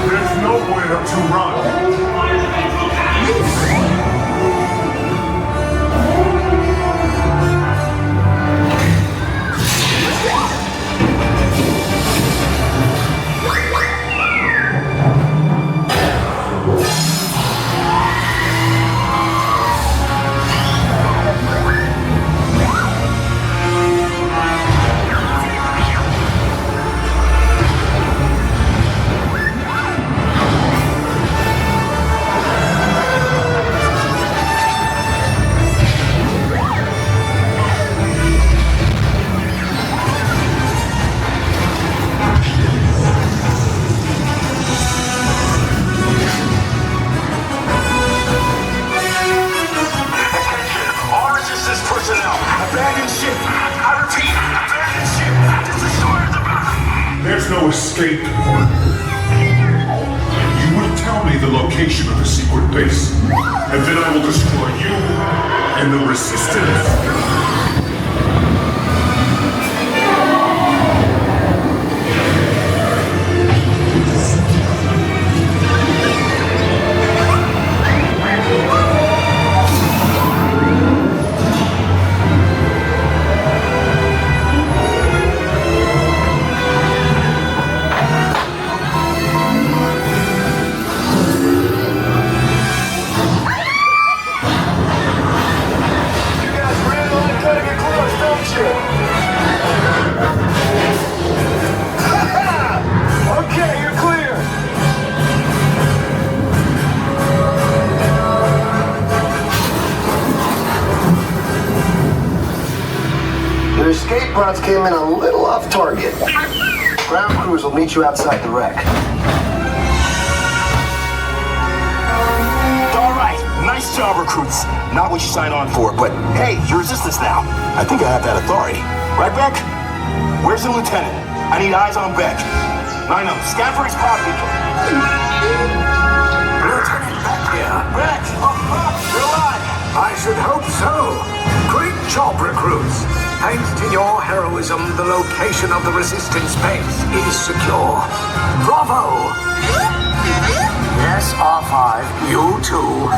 There's nowhere to run. There's no escape port. You will tell me the location of the secret base, and then I will destroy you and the Resistance. Escape routes came in a little off target. Ground crews will meet you outside the wreck. All right, nice job, recruits. Not what you signed on for, but hey, you're Resistance now. I think I have that authority. Right, Beck? Where's the lieutenant? I need eyes on Beck. Nino, scan for his pod beacon. Lieutenant Beck here. Beck! You're alive! I should hope so. Great job, recruits. Thanks to your heroism, the location of the Resistance base is secure. Bravo! Yes, R5, you too.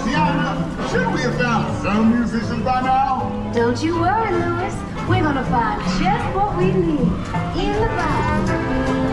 Tiana, shouldn't we have found some musicians by now? Don't you worry, Louis. We're gonna find just what we need in the Bayou.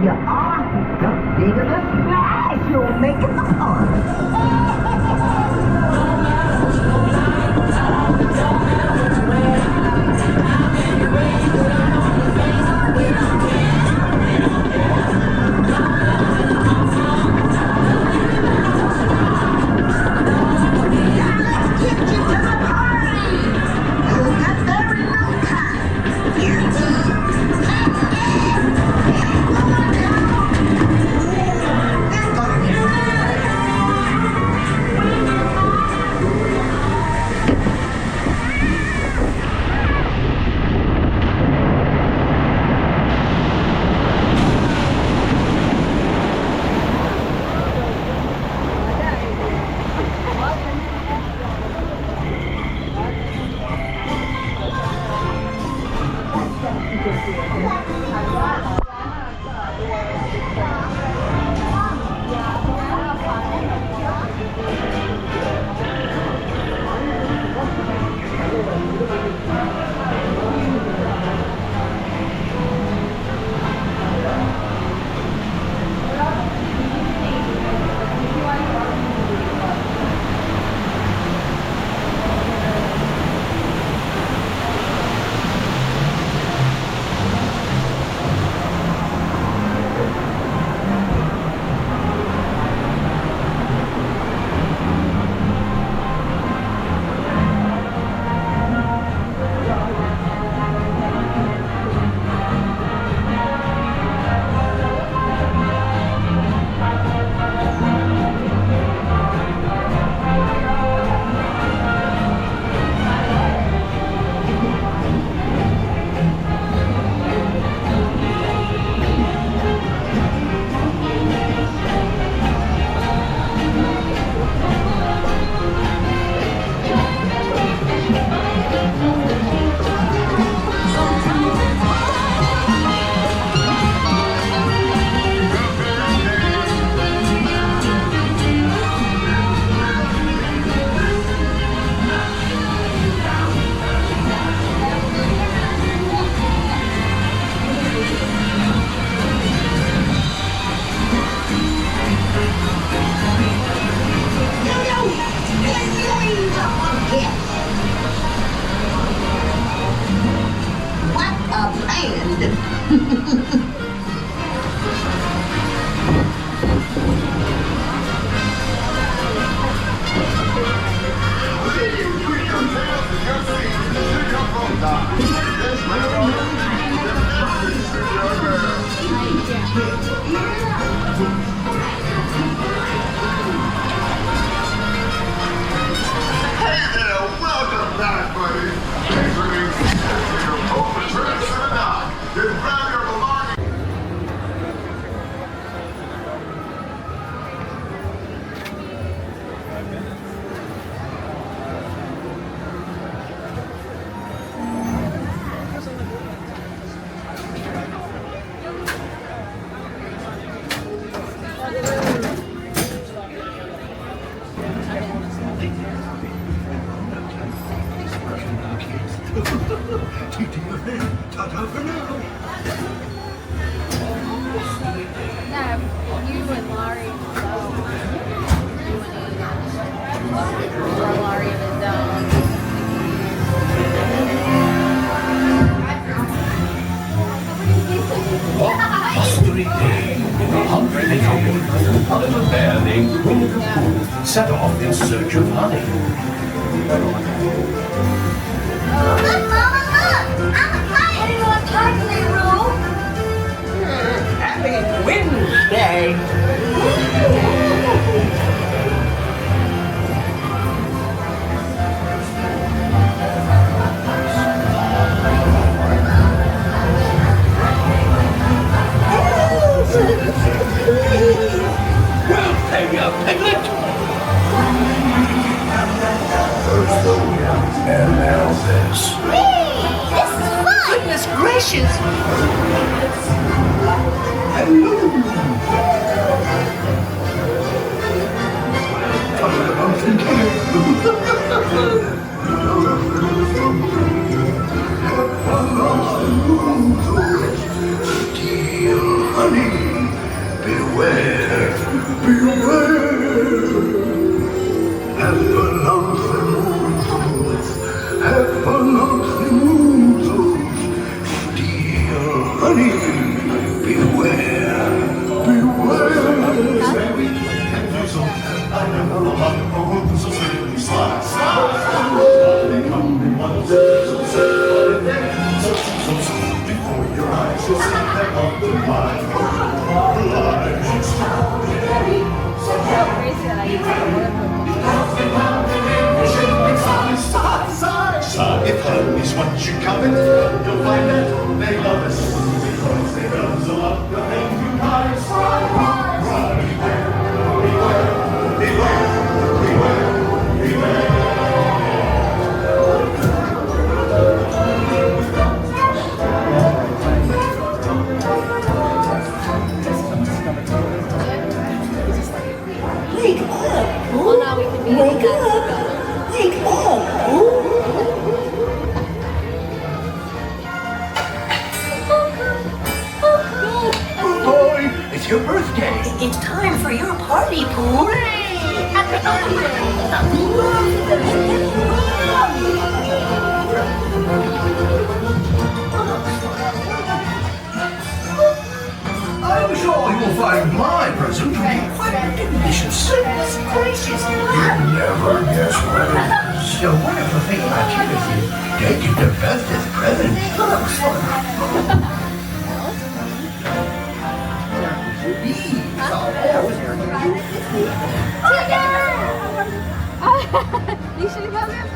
Yeah. Hey there, welcome back, buddy. Thanks for being seated for your open trips to the dock. Then grab your belongings. Ta-ta for now. No, you and Laurie. Or Laurie in his zone. Mystery Day. A little bear named Winnie the Pooh set off in search of honey. Look, Mama, look! I'm a kite! I didn't want to talk to you, Happy Wednesday! Well, Peggy, Piglet! First the wind, and now this. This is fun! Goodness gracious! Hello! Come to the mountain Dear honey, beware, beware. Have a lovely mood, dear honey, beware, beware. Before your eyes, you'll see that on the If home is what you covet, you'll find that they love us because they guzzle up the things you guys. Beware, beware, beware, beware. Wake up, Pooh! Well, now we can be wake up! Wake up, Pooh! Oh boy, it's your birthday. It's time for your party, Pooh! Happy I'm sure you'll find my present to be quite delicious. Goodness gracious! You'll never guess what it is. The wonderful thing about you is you get the bestest present. You should go there.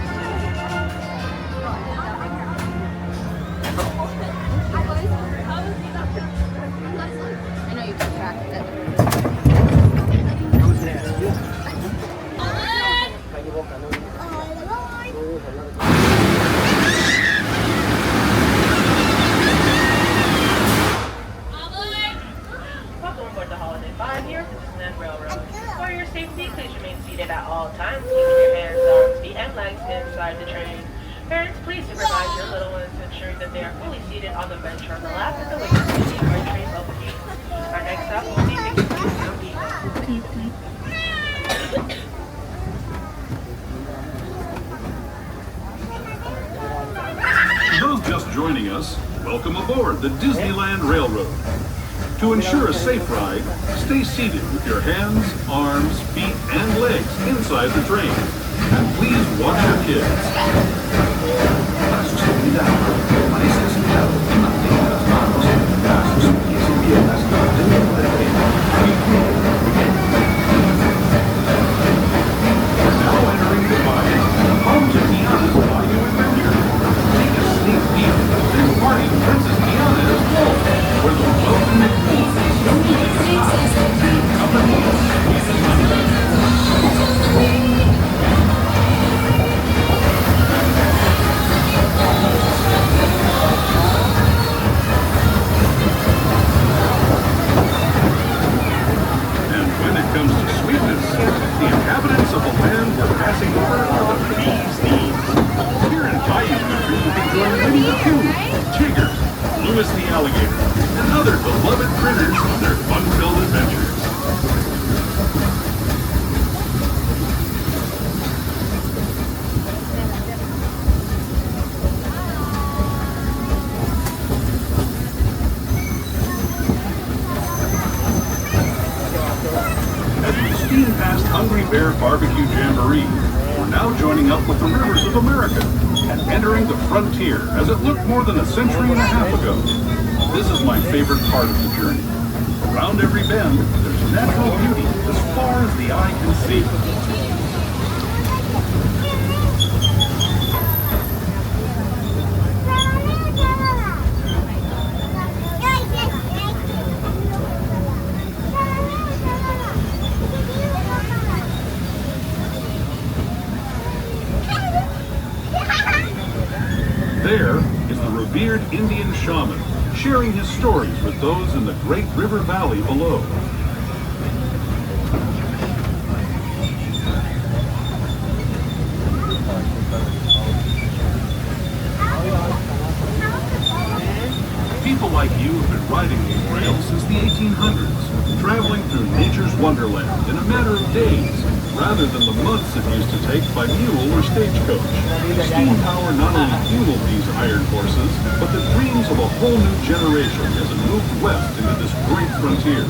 I know you keep track of it. Welcome aboard the Holiday 5 here at the Disneyland Railroad. For your safety, please remain seated at all times, keeping your hands, arms, feet, and legs inside the train. Parents, please supervise your little ones to ensure that they are fully seated on the bench or on the lap at the waiting seat or train overview. Our next stop will be the Carribean. Those just joining us, welcome aboard the Disneyland Railroad. To ensure a safe ride, stay seated with your hands, arms, feet, and legs inside the train. And please watch your kids. join Winnie the Pooh, Tigger, Louis the Alligator, and other beloved critters on their fun-filled adventures. As we steam past Hungry Bear Barbecue Jamboree, we're now joining up with the rivers of America and entering the frontier as it looked more than a century and a half ago. This is my favorite part of the journey. Around every bend, there's natural beauty as far as the eye can see. There is the revered Indian shaman, sharing his stories with those in the great river valley below. People like you have been riding these rails since the 1800s, traveling through nature's wonderland in a matter of days, rather than the months it used to take by mule or stagecoach. Steam power not only fueled these iron horses, but the dreams of a whole new generation as it moved west into this great frontier.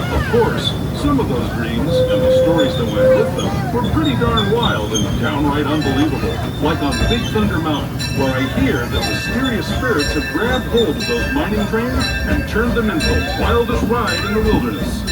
Of course, some of those dreams and the stories that went with them were pretty darn wild and downright unbelievable, like on Big Thunder Mountain, where I hear that mysterious spirits have grabbed hold of those mining trains and turned them into the wildest ride in the wilderness.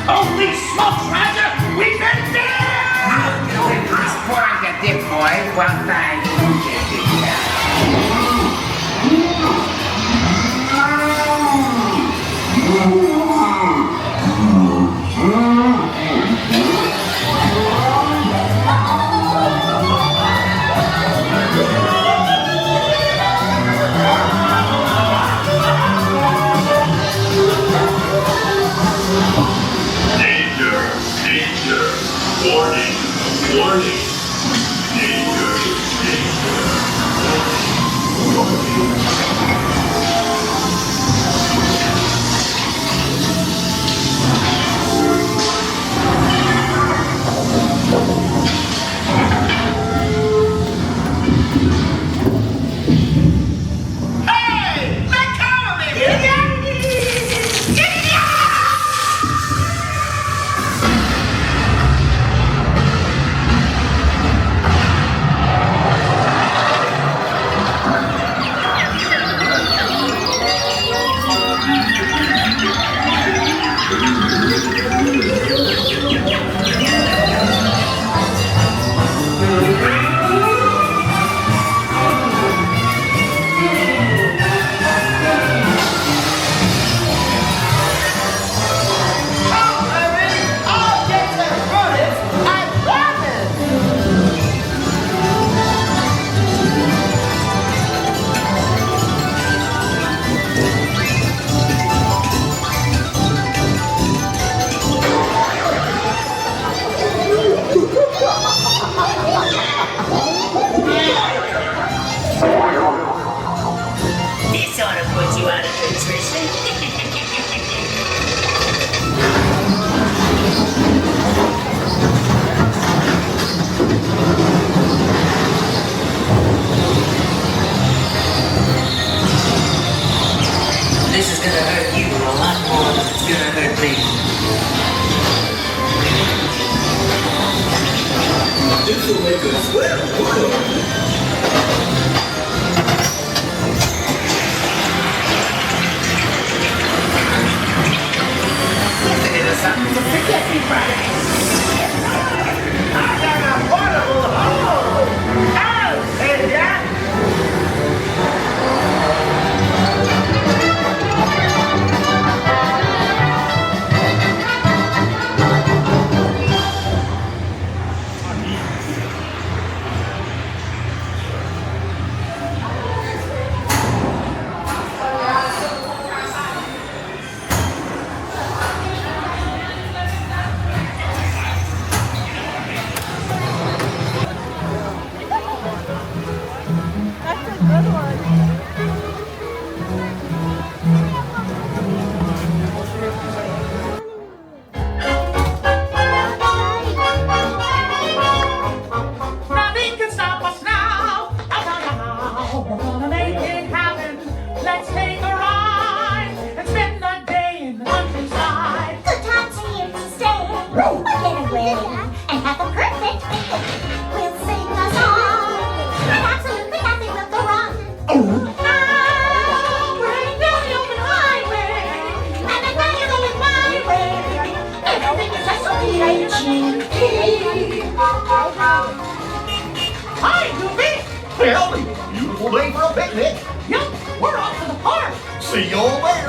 Holy smokes, Roger! We've been there! Just pouring the dip, boy, while I Warning! Warning! Danger! Danger! will make a swell book. Something to forget me by. I got a portable hole! Oh, hey, Jack! Hi, Goofy! Howdy! Beautiful day for a picnic. Yep, we're off to the park. See you all there.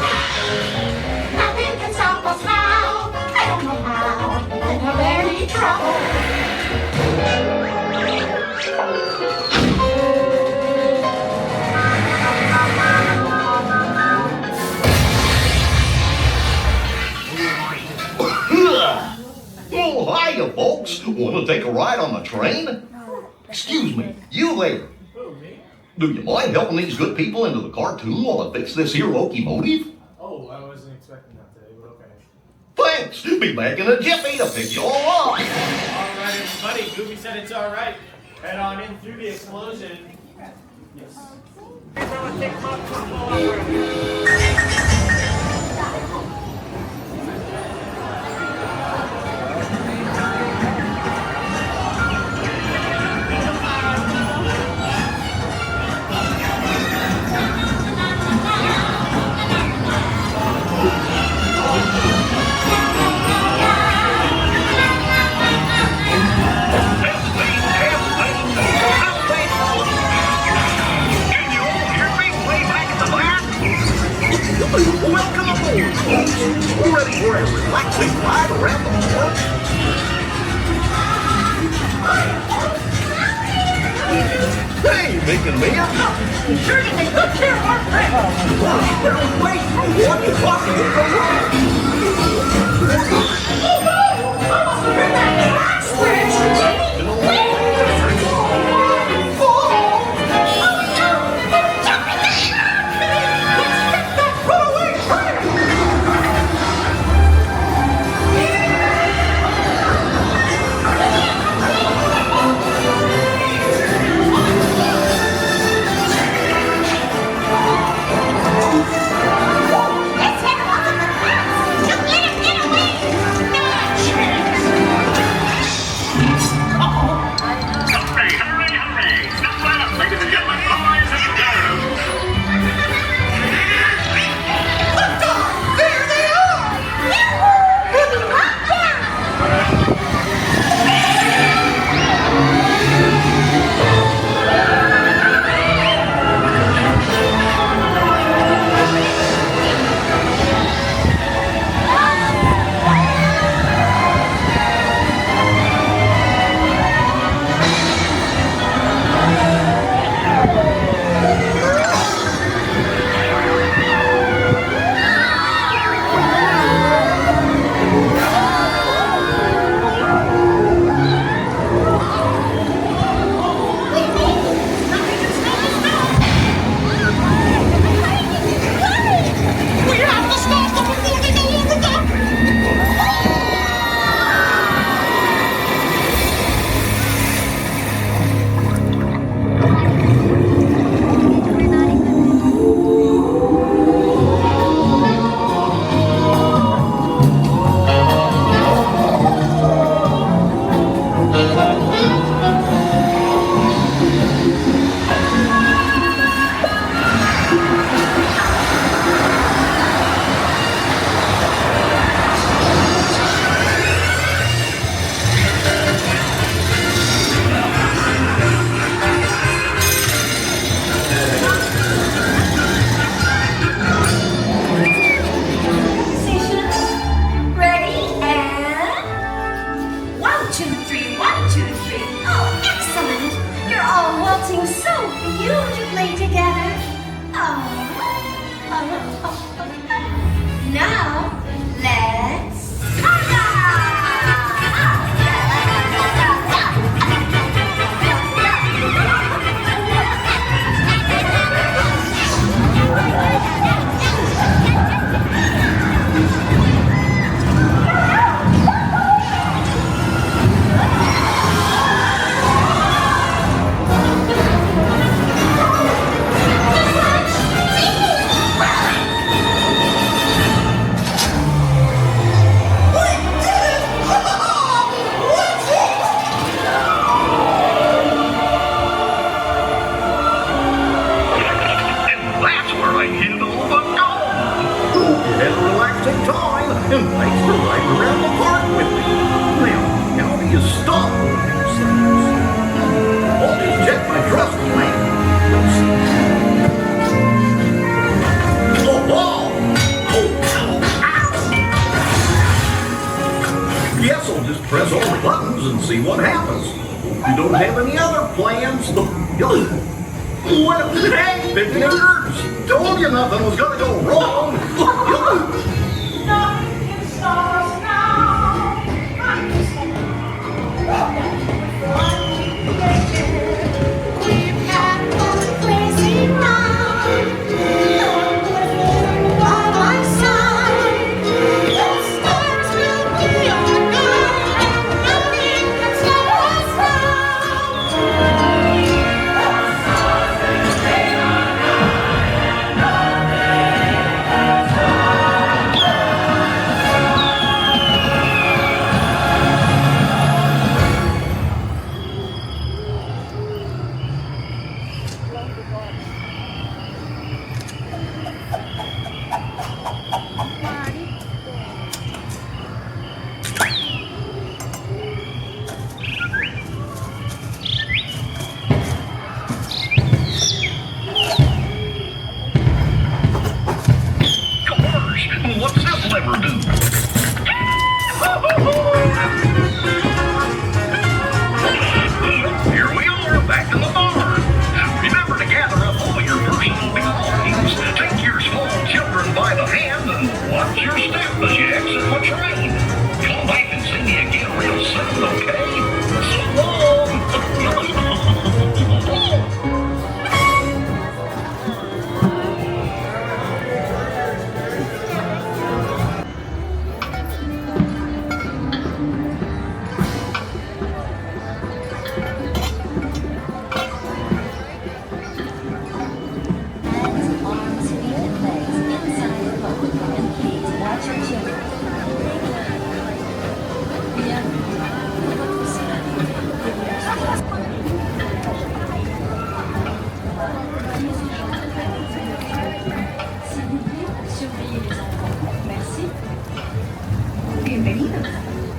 Nothing can stop us now. I don't know how. In a very trouble. Oh, hiya, folks. Want to take a ride on the train? Excuse me, you there. Do you mind helping these good people into the cartoon while I fix this here locomotive? Oh, I wasn't expecting that today, but okay. Thanks. Be back in a jiffy to pick you all up. Alright, everybody. Goofy said it's alright. Head on in through the explosion. Yes. Welcome aboard, folks. Ready for a relaxing ride around the park? Hey, making me up. Sure to take good care of our friends. Well, wait, what are you talking about? Oh no! I must have been that sing so beautifully together. Now, let's and thanks for riding around the park with me. Now, how do you stop all these things? I'll just check my trust plan. Guess I'll just press all the buttons and see what happens. You don't have any other plans? Well, hey, fingers! Told you nothing was gonna go wrong.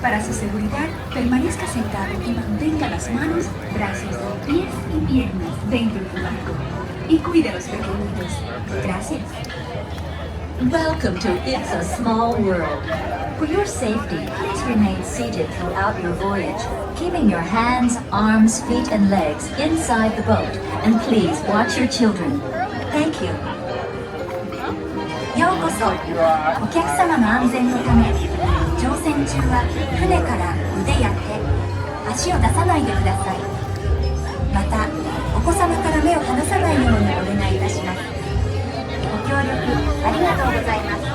Para su seguridad, permanezca sentado y mantenga las manos, brazos, pies y piernas dentro del barco. Y cuide a los pequeñitos. Gracias. Welcome to It's a Small World. For your safety, please remain seated throughout your voyage, keeping your hands, arms, feet, and legs inside the boat. And please watch your children. Thank you. ようこそ。お客様の安全のため、乗船中は船から腕や手、足を出さないでください。また、お子様から目を離さないようにお願いいたします。ご協力ありがとうございます。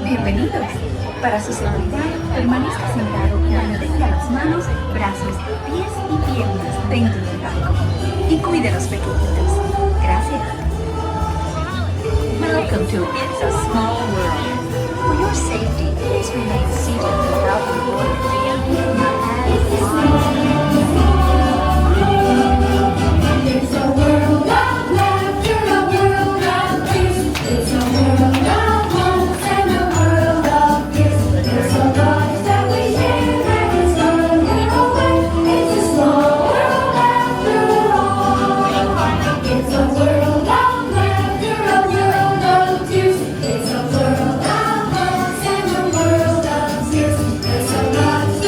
Bienvenidos. Para su seguridad, permanezca sentado y mantenga las manos, brazos, pies y piernas dentro del barco. Y cuide a los pequeñitos. Gracias. Welcome to It's a Small World. For your safety, please remain seated throughout the voyage. It's a world of laughter, a world of peace. It's a world of hope and a world of gifts. It's a life that we share and it's running away. It's a small world after all. It's a world of laughter, a world of tears. It's a world of hope and a world of gifts. It's a life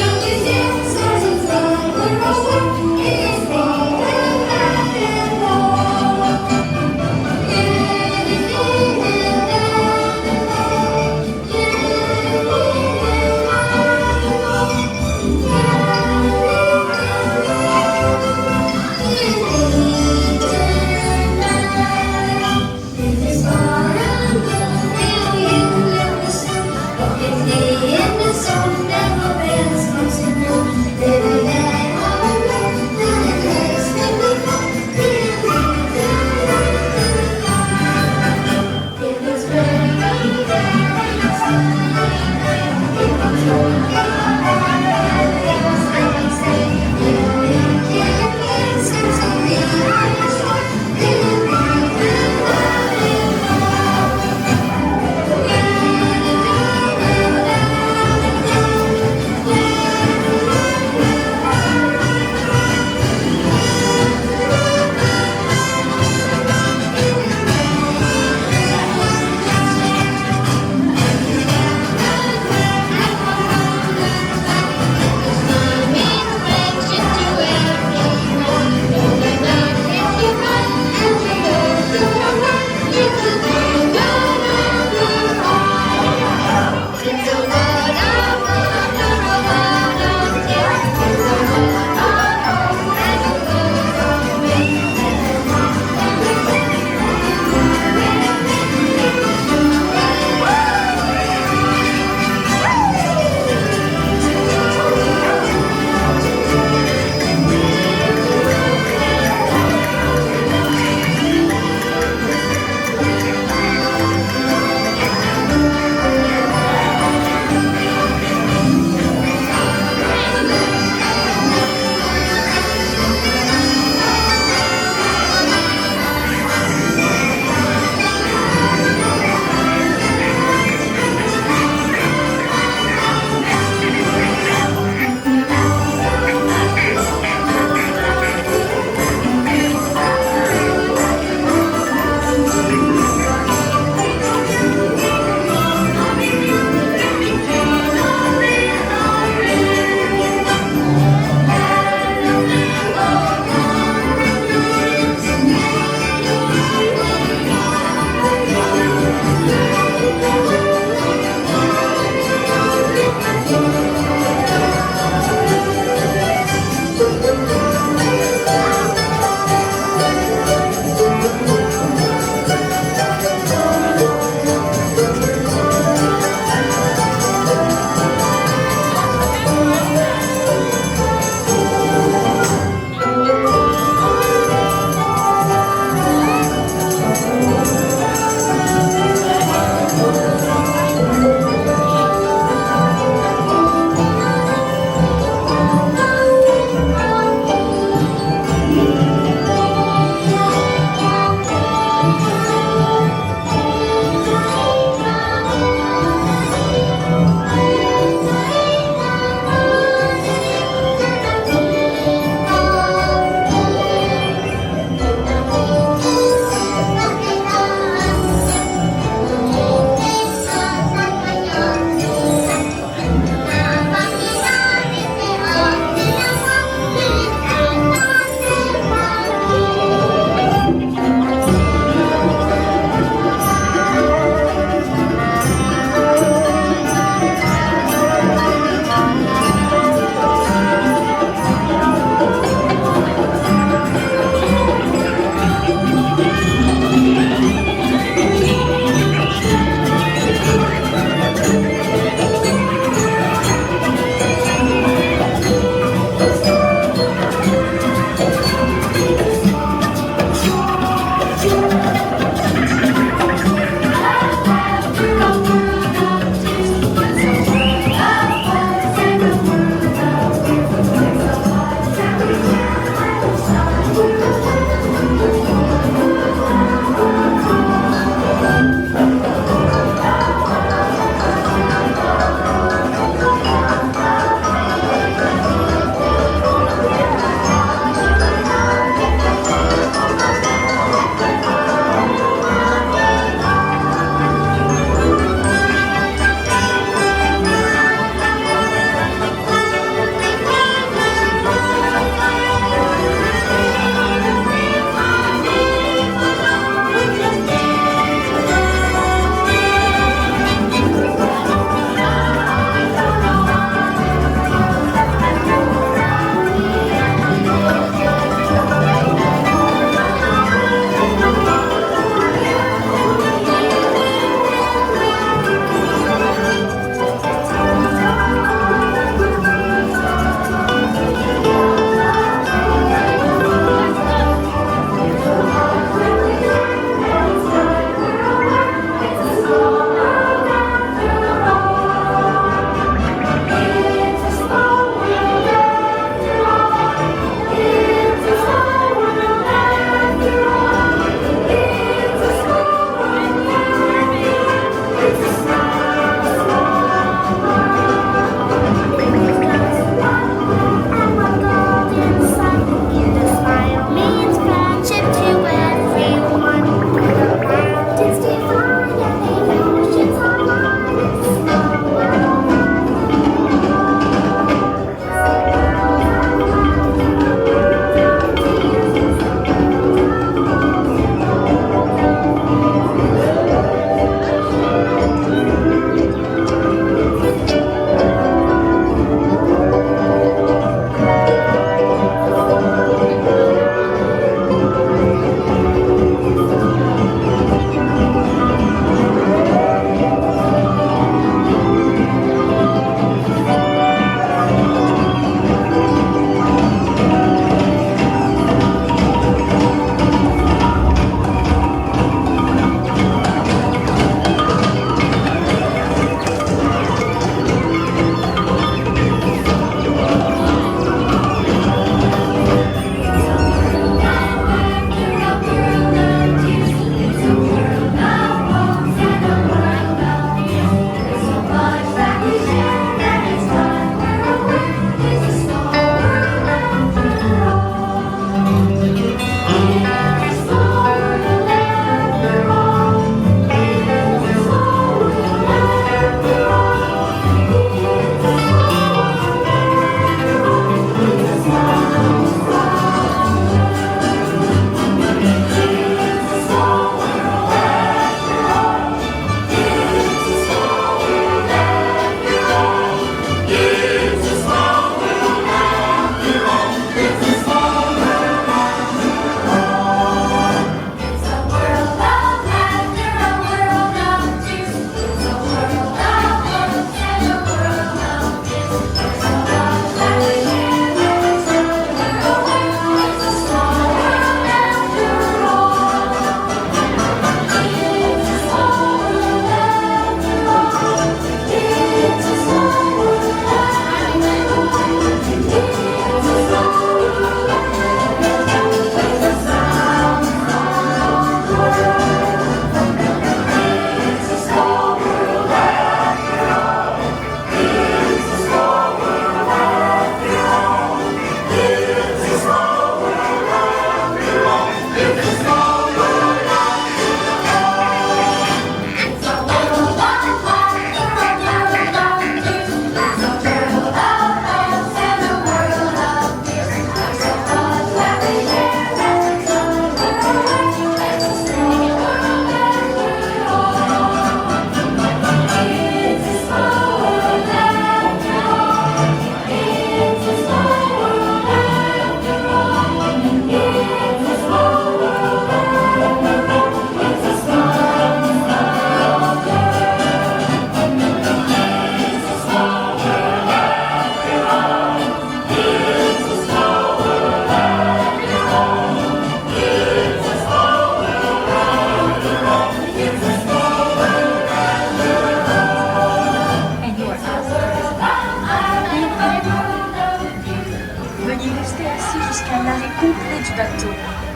l'arrêt complet du bateau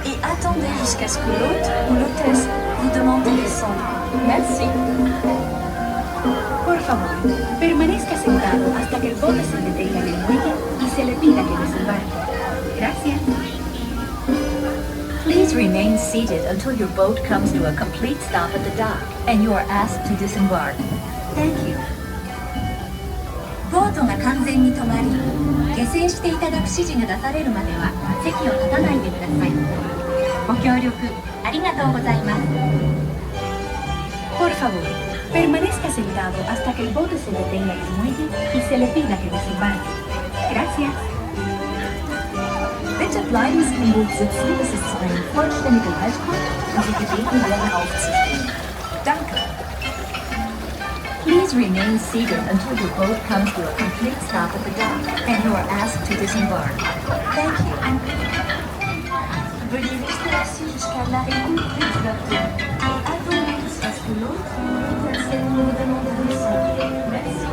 et attendez jusqu'à ce que l'hôte ou l'hôtesse vous demande de descendre. Merci. Por favor, permanezca sentado hasta que el bote se detenga en el muelle y se le pida que desembarque. Gracias. Please remain seated until your boat comes to a complete stop at the dock and you are asked to disembark. Thank you. ボートが完全に止まり、下船していただく指示が出されるまでは席を立たないでください。ご協力ありがとうございます。Por favor, permanezca sentado hasta que el bote se detenga en el muelle y se le pida que desembarque. Gracias. Bitte bleiben Sie im Boot sitzen, bis es zu einem vollständigen Halt kommt und Sie gebeten werden aufzustehen. Danke. Please remain seated until your boat comes to a complete stop at the dock and you are asked to disembark. Thank you. Veuillez rester assis jusqu'à l'arrêt complet du bateau et attendez jusqu'à ce que l'autre ou l'hôtesse vous demande de descendre. Merci.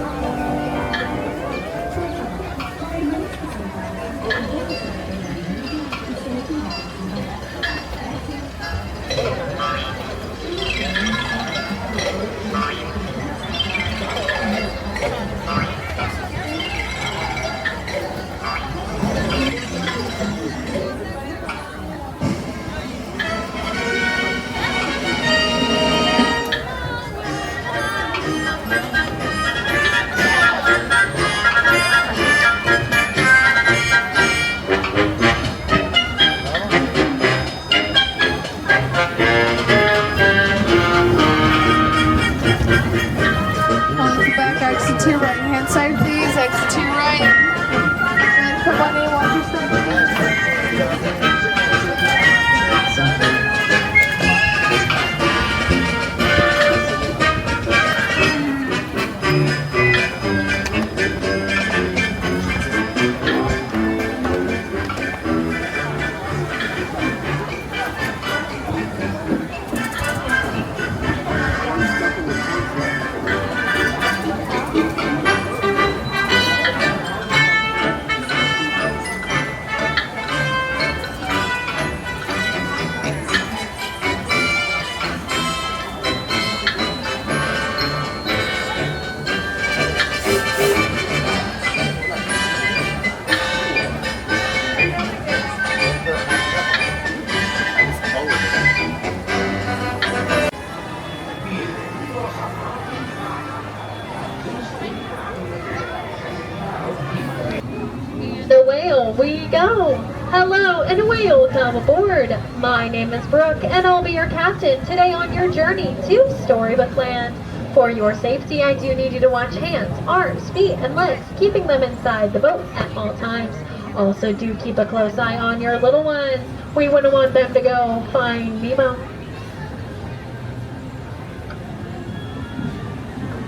We go! Hello and welcome aboard! My name is Brooke and I'll be your captain today on your journey to Storybook Land. For your safety, I do need you to watch hands, arms, feet, and legs, keeping them inside the boat at all times. Also do keep a close eye on your little ones. We wouldn't want them to go find Nemo.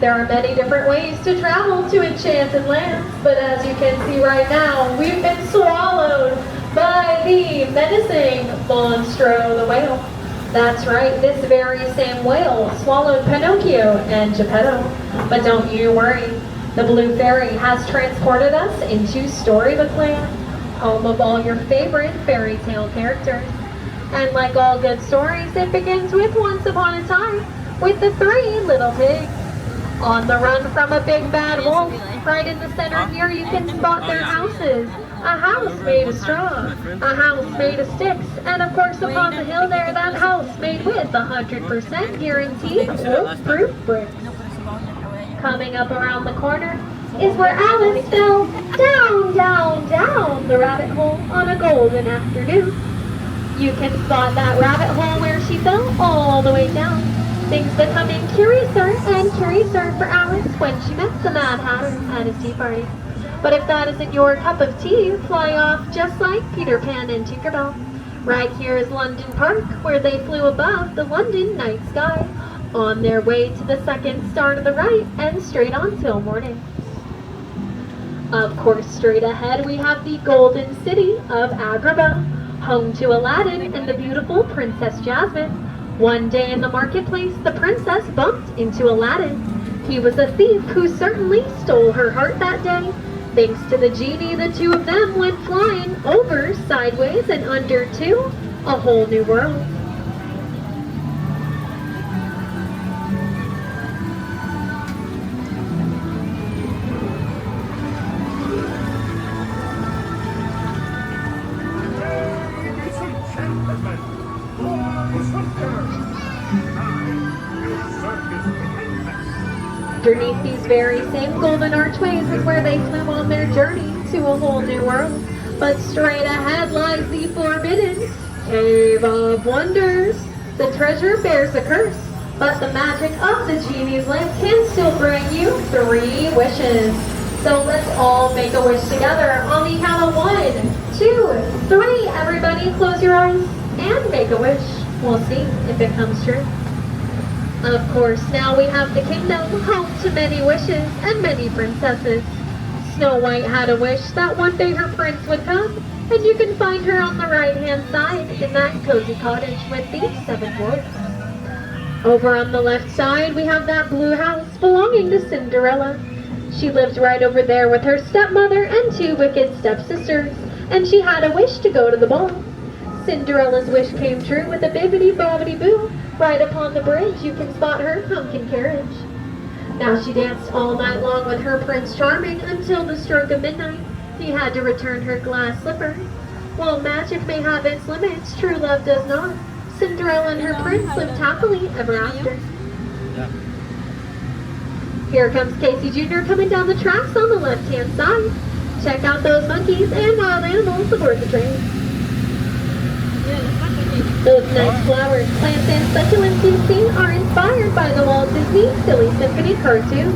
There are many different ways to travel to Enchanted Lands, but as you can see right now, we've been swallowed by the menacing Monstro the whale. That's right, this very same whale swallowed Pinocchio and Geppetto. But don't you worry, the Blue Fairy has transported us into Storybook Land, home of all your favorite fairy tale characters. And like all good stories, it begins with Once Upon a Time, with the 3 little pigs. On the run from a big bad wolf, right in the center here you can spot their houses. A house made of straw, a house made of sticks, and of course upon the hill there, that house made with 100% guaranteed wolf-proof bricks. Coming up around the corner is where Alice fell down, down, down the rabbit hole on a golden afternoon. You can spot that rabbit hole where she fell all the way down. Things becoming curiouser and curiouser for Alice when she met the Mad Hatter at his tea party. But if that isn't your cup of tea, fly off just like Peter Pan and Tinkerbell. Right here is London Park, where they flew above the London night sky, on their way to the second star to the right and straight on till morning. Of course, straight ahead we have the Golden City of Agrabah, home to Aladdin and the beautiful Princess Jasmine. One day in the marketplace, the princess bumped into Aladdin. He was a thief who certainly stole her heart that day. Thanks to the genie, the two of them went flying over, sideways, and under to a whole new world. Underneath these very same golden archways is where they flew on their journey to a whole new world. But straight ahead lies the forbidden Cave of Wonders. The treasure bears a curse, but the magic of the genie's lamp can still bring you 3 wishes. So let's all make a wish together on the count of 1, 2, 3. Everybody close your eyes and make a wish. We'll see if it comes true. Of course, now we have the kingdom, home to many wishes and many princesses. Snow White had a wish that one day her prince would come, and you can find her on the right-hand side in that cozy cottage with the 7 dwarfs. Over on the left side, we have that blue house belonging to Cinderella. She lived right over there with her stepmother and 2 wicked stepsisters, and she had a wish to go to the ball. Cinderella's wish came true with a bibbidi-bobbidi-boo. Right upon the bridge, you can spot her pumpkin carriage. Now she danced all night long with her Prince Charming until the stroke of midnight. He had to return her glass slippers. While magic may have its limits, true love does not. Cinderella and her prince lived happily ever after. Here comes Casey Jr. coming down the tracks on the left-hand side. Check out those monkeys and wild animals aboard the train. Those nice flowers, plants, and succulents you've seen are inspired by the Walt Disney Silly Symphony cartoon.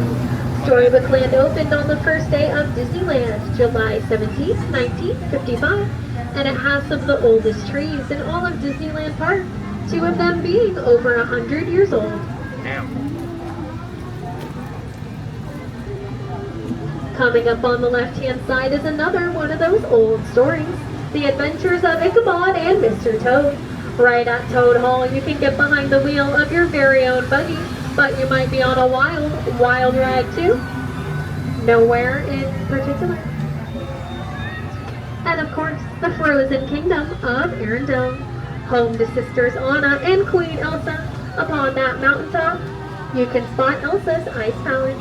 Storybook Land opened on the first day of Disneyland, July 17, 1955, and it has some of the oldest trees in all of Disneyland Park, 2 of them being over 100 years old. Coming up on the left-hand side is another one of those old stories, The Adventures of Ichabod and Mr. Toad. Right at Toad Hall, you can get behind the wheel of your very own buggy, but you might be on a wild ride too. Nowhere in particular. And of course, the Frozen Kingdom of Arendelle, home to Sisters Anna and Queen Elsa. Upon that mountaintop, you can spot Elsa's ice palace.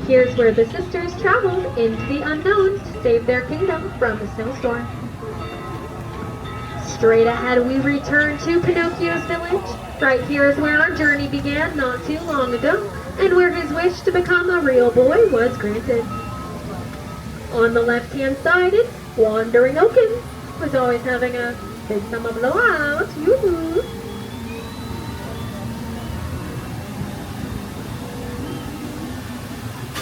Here's where the sisters traveled into the unknown to save their kingdom from a snowstorm. Straight ahead, we return to Pinocchio's village. Right here is where our journey began not too long ago, and where his wish to become a real boy was granted. On the left-hand side, it's Wandering Oaken, who's always having a big summer blowout. Yoo-hoo!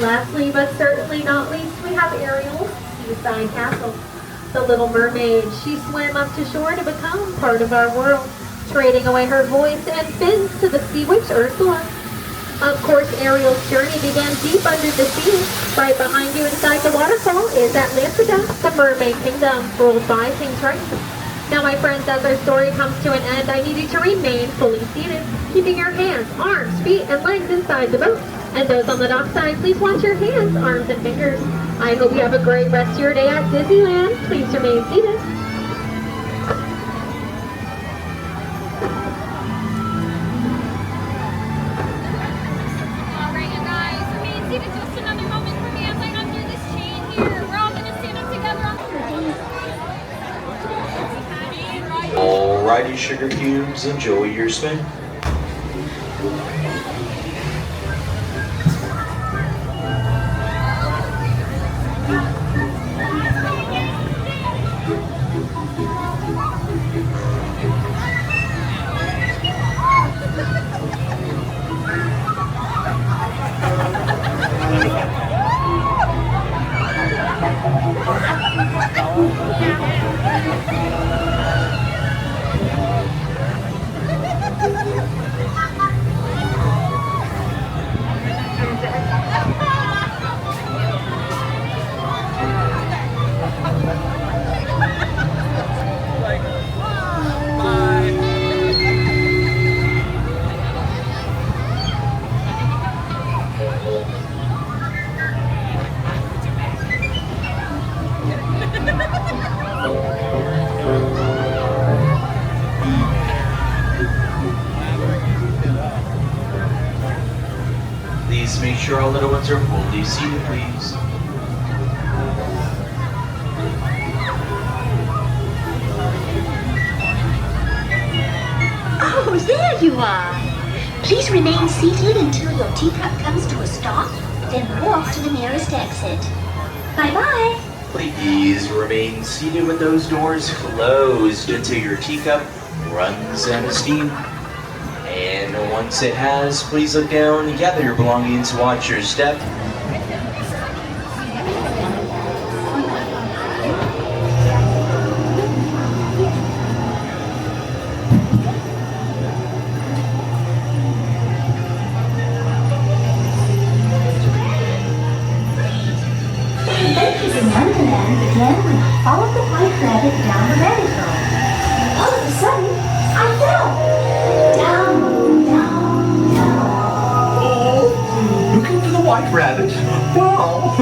Lastly, but certainly not least, we have Ariel's Seaside Castle. The Little Mermaid, she swam up to shore to become part of our world, trading away her voice and fins to the sea witch Ursula. Of course, Ariel's journey began deep under the sea. Right behind you inside the waterfall is Atlantida, the mermaid kingdom ruled by King Triton. Now, my friends, as our story comes to an end, I need you to remain fully seated, keeping your hands, arms, feet, and legs inside the boat. And those on the dockside, please watch your hands, arms, and fingers. I hope you have a great rest of your day at Disneyland. Please remain seated. All right, you guys, remain seated just another moment for me as I undo this chain here. We're all going to stand up together. Alrighty, sugar cubes, enjoy your spin. Let's make sure our little ones are fully seated, please. Oh, there you are. Please remain seated until your teacup comes to a stop, then walk to the nearest exit. Bye-bye. Please remain seated with those doors closed until your teacup runs out of steam. And once it has, please look down and gather your belongings, watch your step. Adventures in Wonderland began when I followed the white rabbit down the rabbit hole. All of a sudden, I fell. Down, down, down. Oh, looking for the white rabbit? Wow.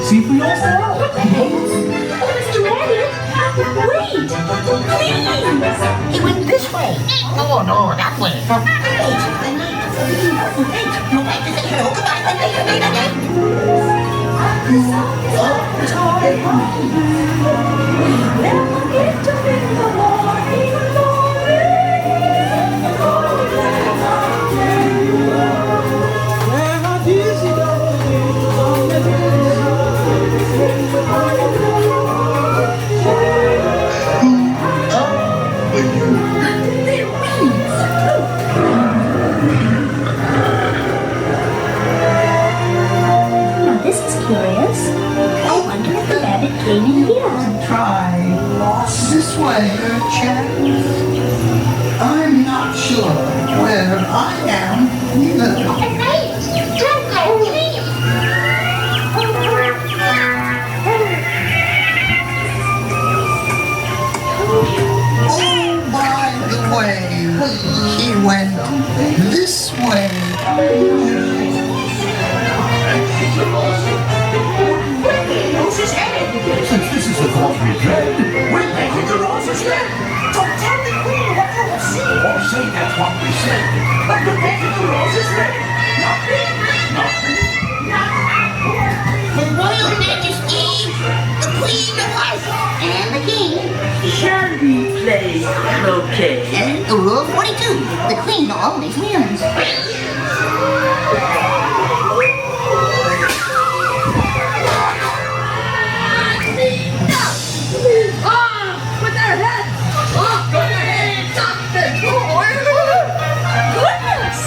See for yourself. Oh, Mr. Rabbit, wait, please. He went this way. Oh, no, that way. You'll like to say hello. Goodbye. This is curious. I wonder if the rabbit came in here. Try lost this way, chance. I'm not sure where I am either. Don't go, please. Oh, by the way, he went this way. Rose's head! Since this is the cause we dread, we're making the Rose's head! Don't tell the Queen what you have seen! Or say that's what we said! But we're making the Rose's head! Nothing! Nothing! Her Royal Majesty, the Queen of Hearts, and the King. Shall we play croquet? Rule 42, the Queen always wins. With their heads! Off with their heads! Off the goodness!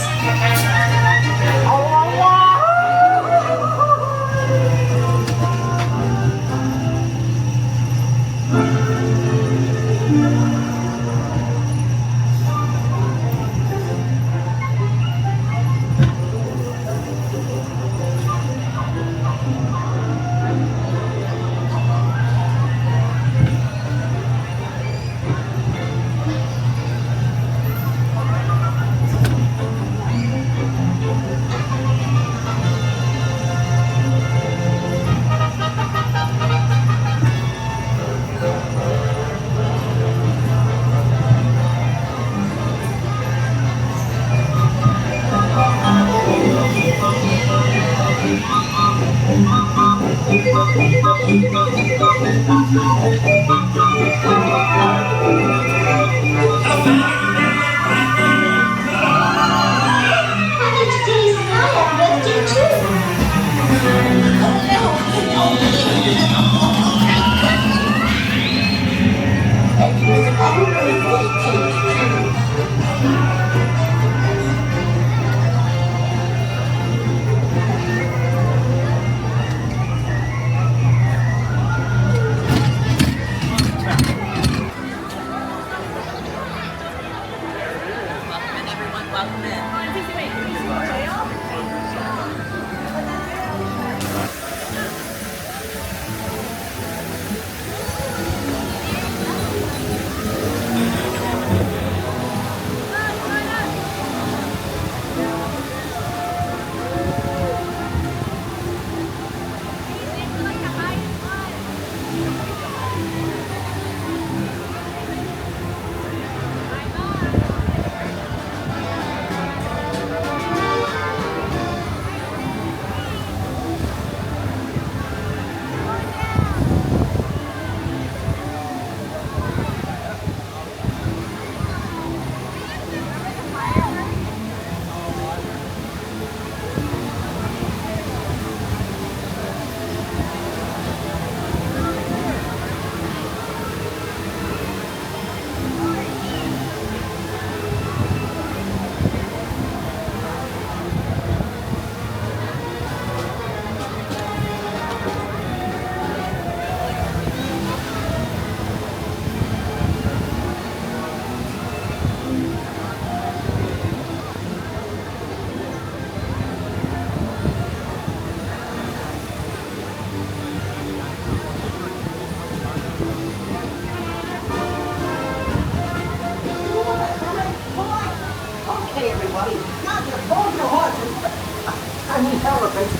tiny elephants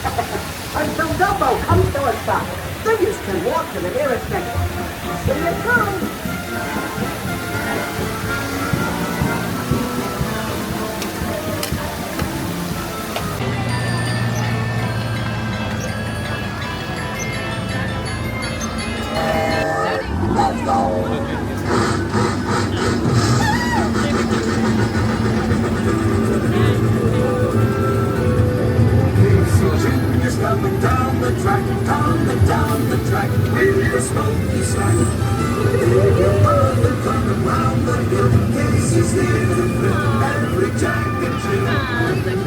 until Dumbo comes to a stop. Figures can walk to the nearest exit. Here it comes. Let's go. Coming down the track, down the track, with the smoky slack. Coming round the hill, Casey's here to fill every jack and jill.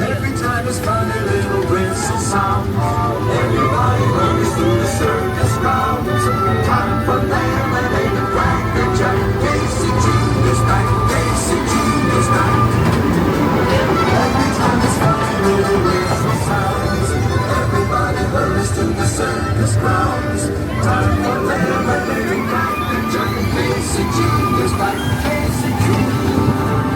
Every time his funny little whistle sound, everybody runs through the circus grounds. Time for them and they can crack the jack. Casey Jr.'s back, Casey Jr.'s back. Every time his funny little whistle sounds, everybody hurries to the circus grounds. Time for them and they can crack the jack. Casey Jr.'s back, Casey Jr.'s back.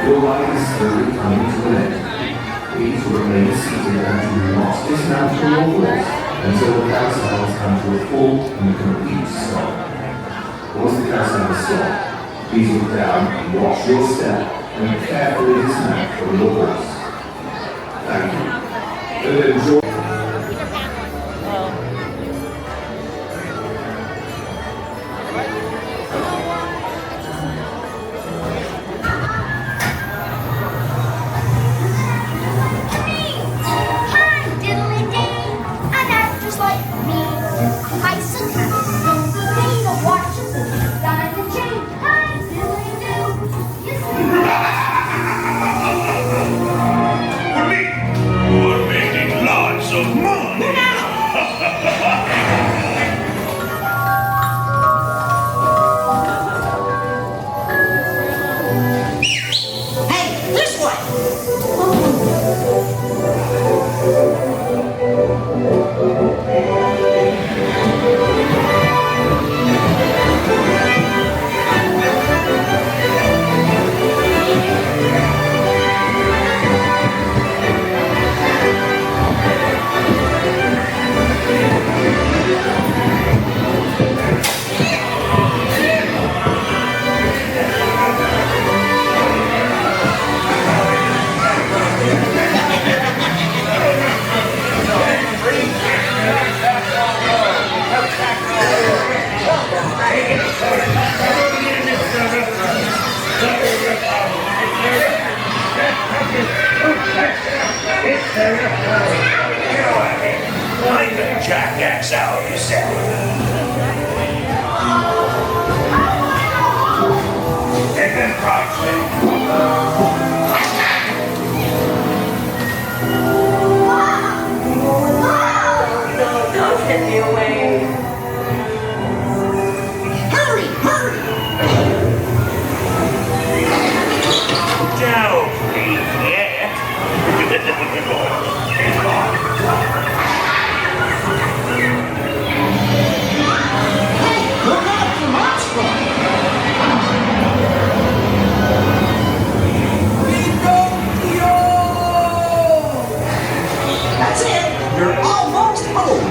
Your ride is slowly coming to an end. Please remain seated and do not dismount from your horse until the carousel has come to a full and complete stop. Once the carousel is stopped, please look down and watch your step and carefully dismount from your horse. Thank you. And enjoy. Jackass out yourself. Take them props, Don't send me away. Hurry, hurry! Don't leave yet. Look out for Monstro! Pinocchio! That's it! You're almost home!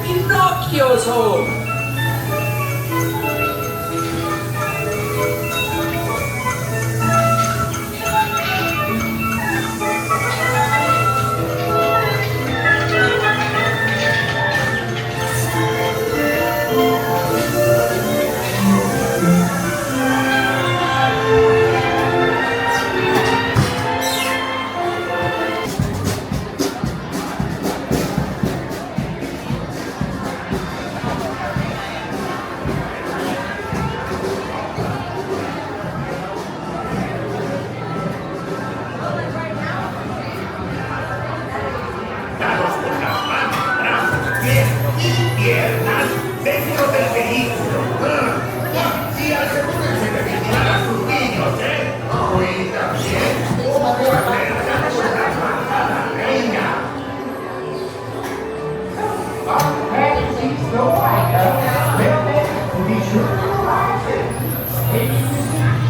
Pinocchio's home! Dentro del vehículo. Y asegúrense de vigilar a sus niños, ¿eh? Y también, acercarnos a la manzana. Venga. Please don't fight us. Be sure to relax it.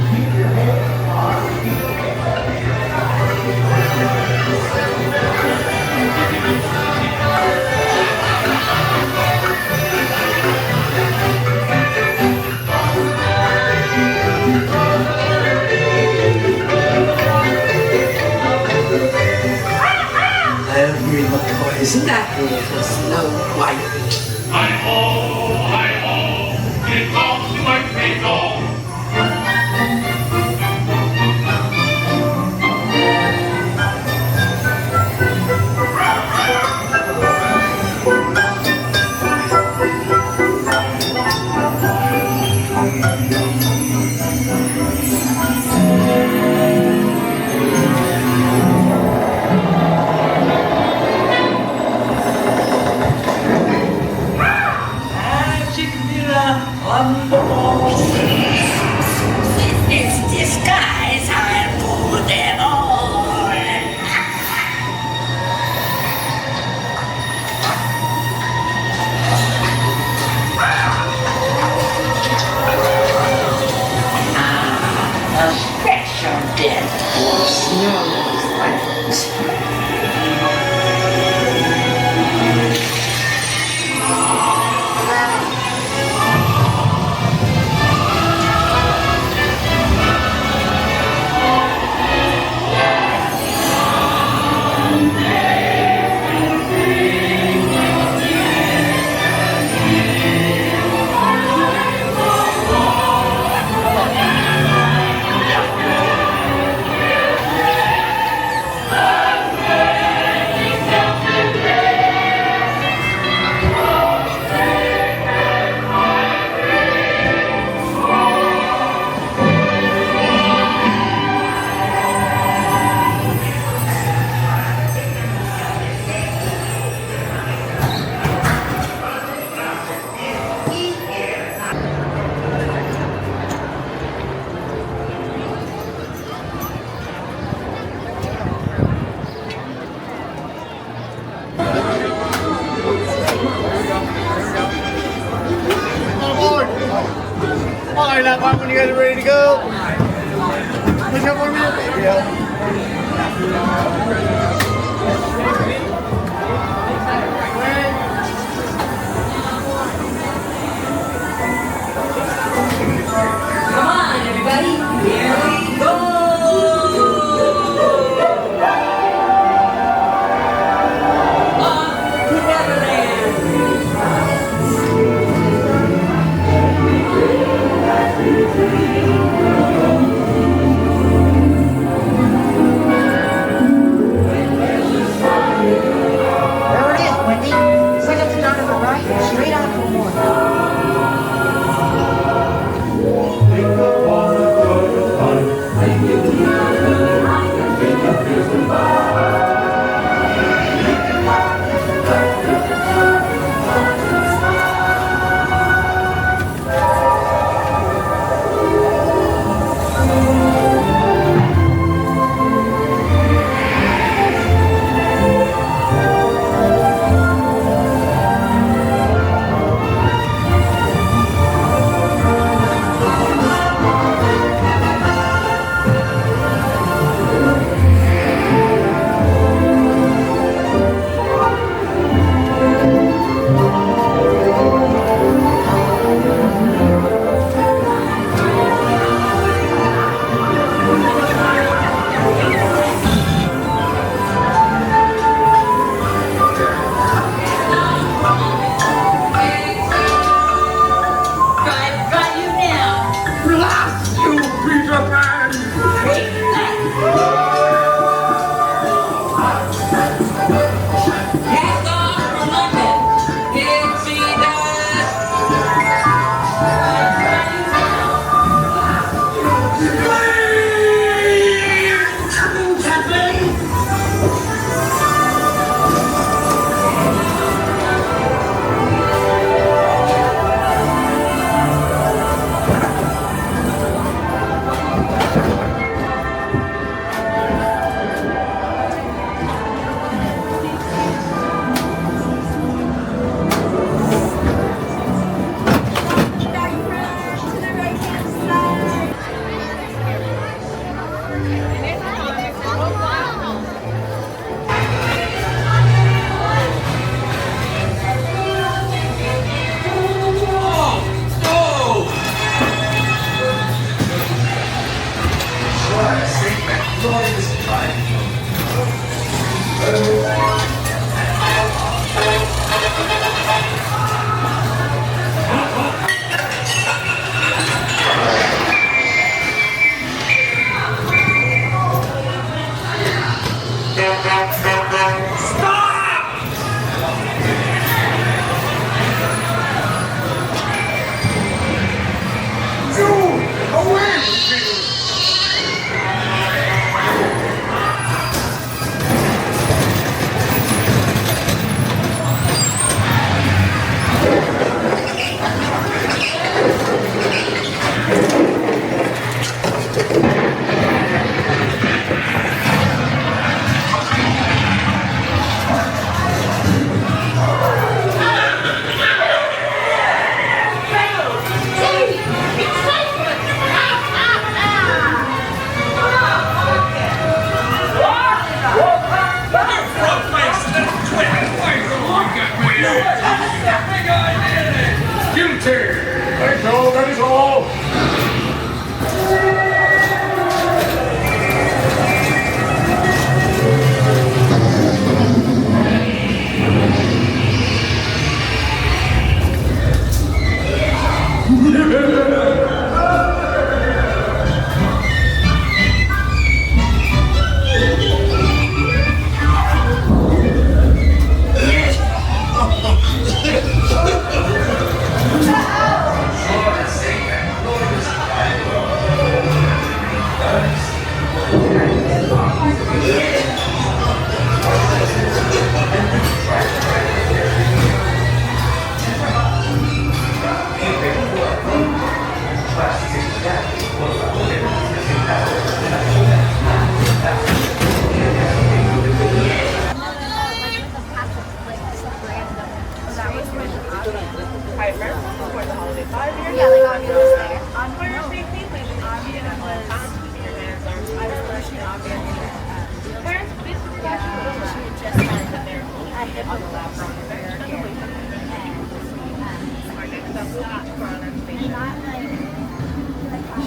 Keep your head on your feet. Isn't that little Snow White? Hi-ho, here comes my cradle. On the wall. It's disguise, I'll pull them all. A special death for Snow White. Line up when you guys are ready to go. Push up on me. Yeah. Come on, everybody. Here we go. On to Wonderland.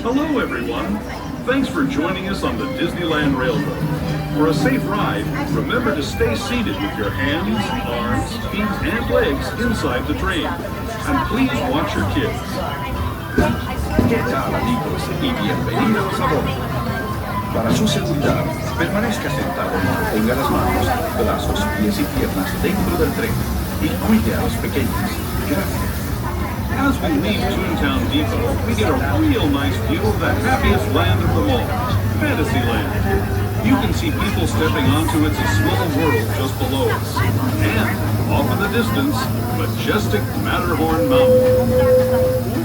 Hello, everyone. Thanks for joining us on the Disneyland Railroad. For a safe ride, remember to stay seated with your hands, arms, feet, and legs inside the train. And please watch your kids. ¿Qué tal, amigos? Y bienvenidos a bordo. Para su seguridad, permanezca sentado y mantenga las manos, brazos, pies y piernas dentro del tren y cuide a los pequeños. Gracias. As we leave ToonTown Depot, we get a real nice view of the happiest land of them all, Fantasyland. You can see people stepping onto It's a Small World just below us. And, off in the distance, majestic Matterhorn Mountain.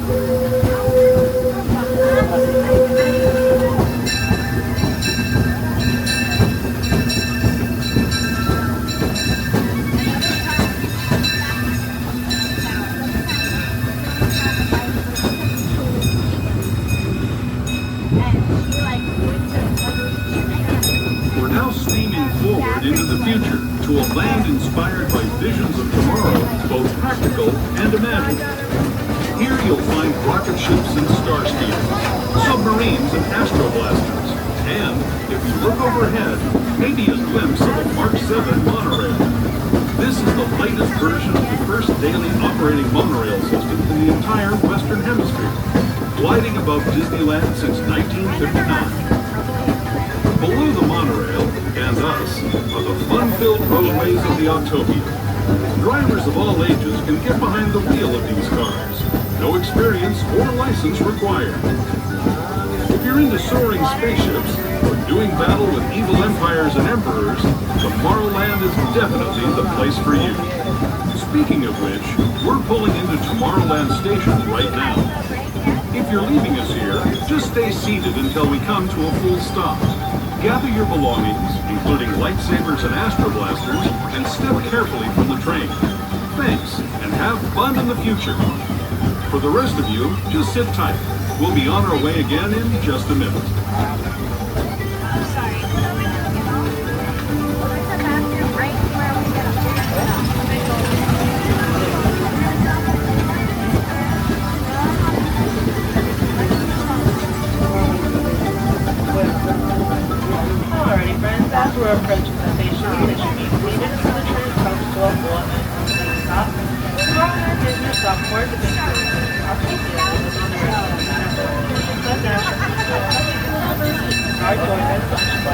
Into the future, to a land inspired by visions of tomorrow, both practical and imagined. Here you'll find rocket ships and star steamers, submarines and astro blasters, and, if you look overhead, maybe a glimpse of a Mark 7 monorail. This is the latest version of the first daily operating monorail system in the entire Western Hemisphere, gliding above Disneyland since 1959. Below the monorail, and us, are the fun-filled roadways of the Autopia. Drivers of all ages can get behind the wheel of these cars. No experience or license required. If you're into soaring spaceships or doing battle with evil empires and emperors, Tomorrowland is definitely the place for you. Speaking of which, we're pulling into Tomorrowland Station right now. If you're leaving us here, just stay seated until we come to a full stop. Gather your belongings, including lightsabers and astro blasters, and step carefully from the train. Thanks, and have fun in the future. For the rest of you, just sit tight. We'll be on our way again in just a minute. Alrighty, friends, as we're approaching the station, it should be seated until the train comes to a full and stop. Tomorrowland Disney stop for the big Autopia is on the railroad. Start joining us.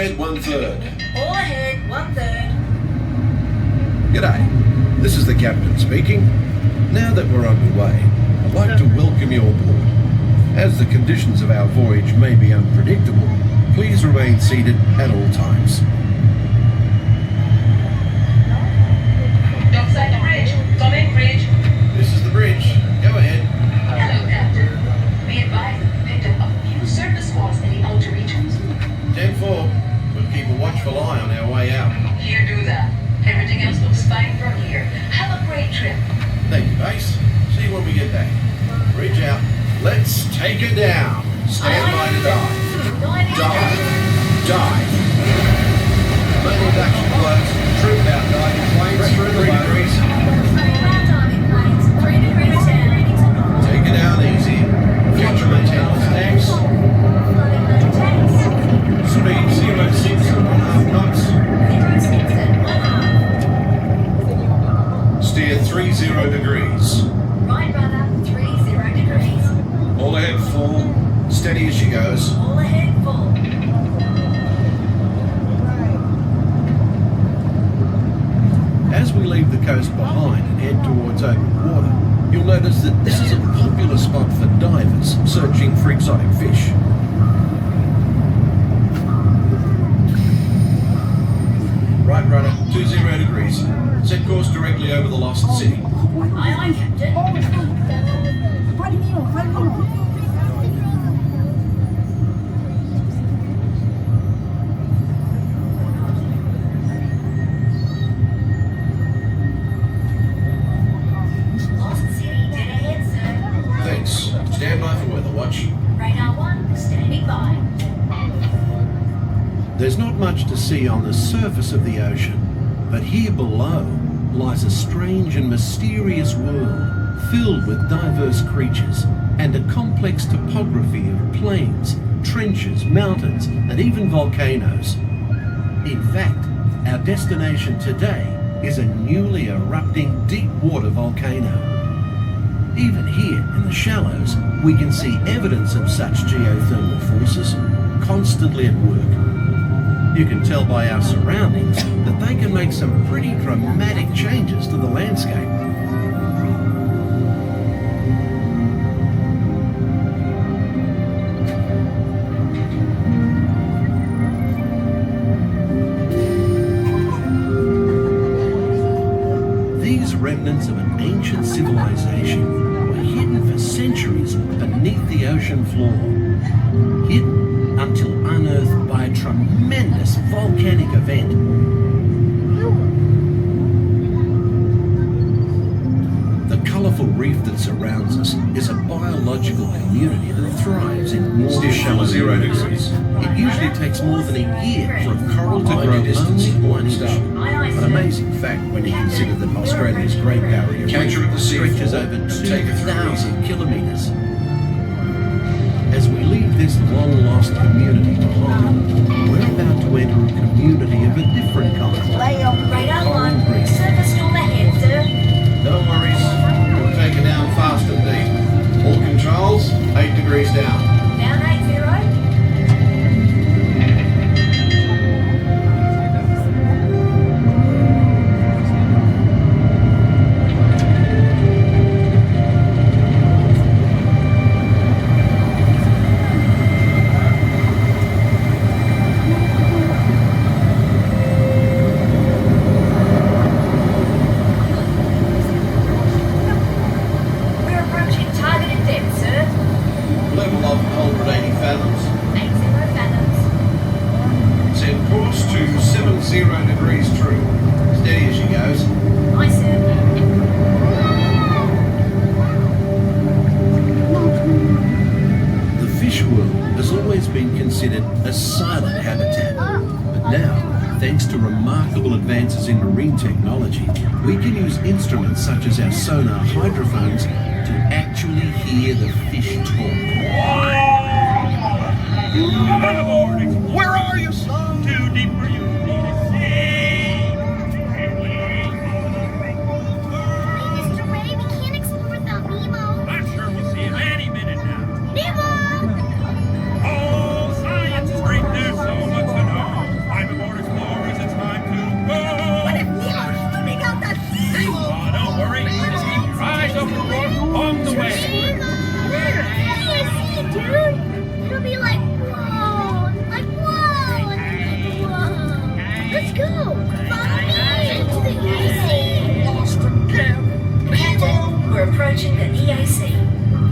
ahead, 1/3. All ahead, 1/3. G'day, this is the captain speaking. Now that we're underway, I'd like to welcome you aboard. As the conditions of our voyage may be unpredictable, please remain seated at all times. Dockside bridge. Coming, bridge. This is the bridge. Go ahead. Hello, Captain. Be advised that we picked up a few surface faults in the outer regions. 10-4. We'll keep a watchful eye on our way out. Here, do that. Everything else looks fine from here. Have a great trip. Thank you, base. See you when we get back. Bridge out. Let's take her down. Stand by to dive. Dive. Dive. Main induction close. Troop out diving planes through the degrees. Take it down easy. Catch your antennas next. Speed 06 at 1.5 knots. Steer 30 degrees. Right, brother, 30 degrees. All ahead full. Steady as she goes. All ahead, full. As we leave the coast behind and head towards open water, you'll notice that this is a popular spot for divers searching for exotic fish. Right rudder, 20 degrees. Set course directly over the lost city. Aye, aye, Captain. Lost City, dead ahead, sir. Thanks. Stand by for weather watch. Radar 1, standing by. There's not much to see on the surface of the ocean, but here below lies a strange and mysterious world filled with diverse creatures and a complex topography of plains, trenches, mountains, and even volcanoes. In fact, our destination today is a newly erupting deep water volcano. Even here in the shallows, we can see evidence of such geothermal forces constantly at work. You can tell by our surroundings that they can make some pretty dramatic changes to the landscape. These remnants of an ancient civilization were hidden for centuries beneath the ocean floor. Hidden until unearthed by a tremendous volcanic event. The colourful reef that surrounds us is a biological community that thrives in more shallow 0 degrees. It usually takes more than a year for a coral to grow only 1 inch. An amazing fact when you consider that Australia's Great Barrier Reef stretches over 2,000 kilometres. As we leave this long-lost community behind, we're about to enter a community of a different kind. Radar 1, Reef. surface storm ahead, sir. No worries, we'll take it down fast and deep. All controls, 8 degrees down. Down 80. We're approaching targeted depth, sir. Level of 180 fathoms. 80 fathoms. Set course to 70 degrees true. Steady as she goes. Aye, sir. The fish world has always been considered a silent habitat. But now, thanks to remarkable advances in marine technology, we can use instruments such as our sonar hydrophones to actually hear the fish talk. Where are you, son? Too deep for you. Mr. Ray, we can't explore without Nemo. I'm sure we'll see him any minute now. Nemo! Oh, science is great. There's so much to know.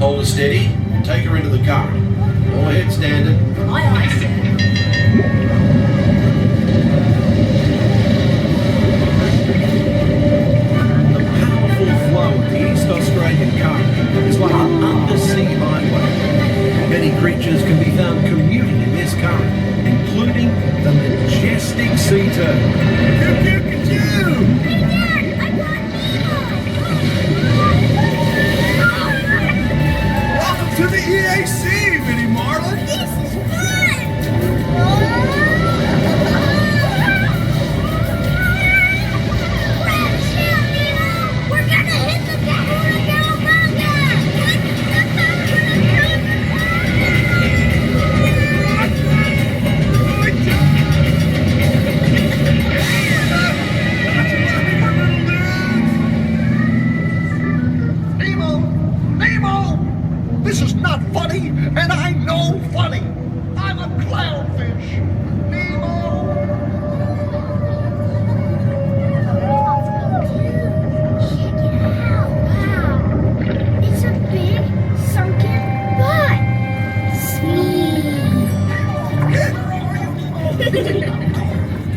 Hold her steady and take her into the car. Go ahead, Standard. Aye, aye, sir. The powerful flow of the East Australian current is like an undersea highway. Many creatures can be found commuting in this current, including the majestic sea turtle. Welcome to the EAC, Minnie Marlin. This is fun! We're gonna hit the Nemo! Nemo! This is not funny, and I know funny. I'm a clownfish. Nemo! Check it out! Wow! It's a big sunken butt! Sweet!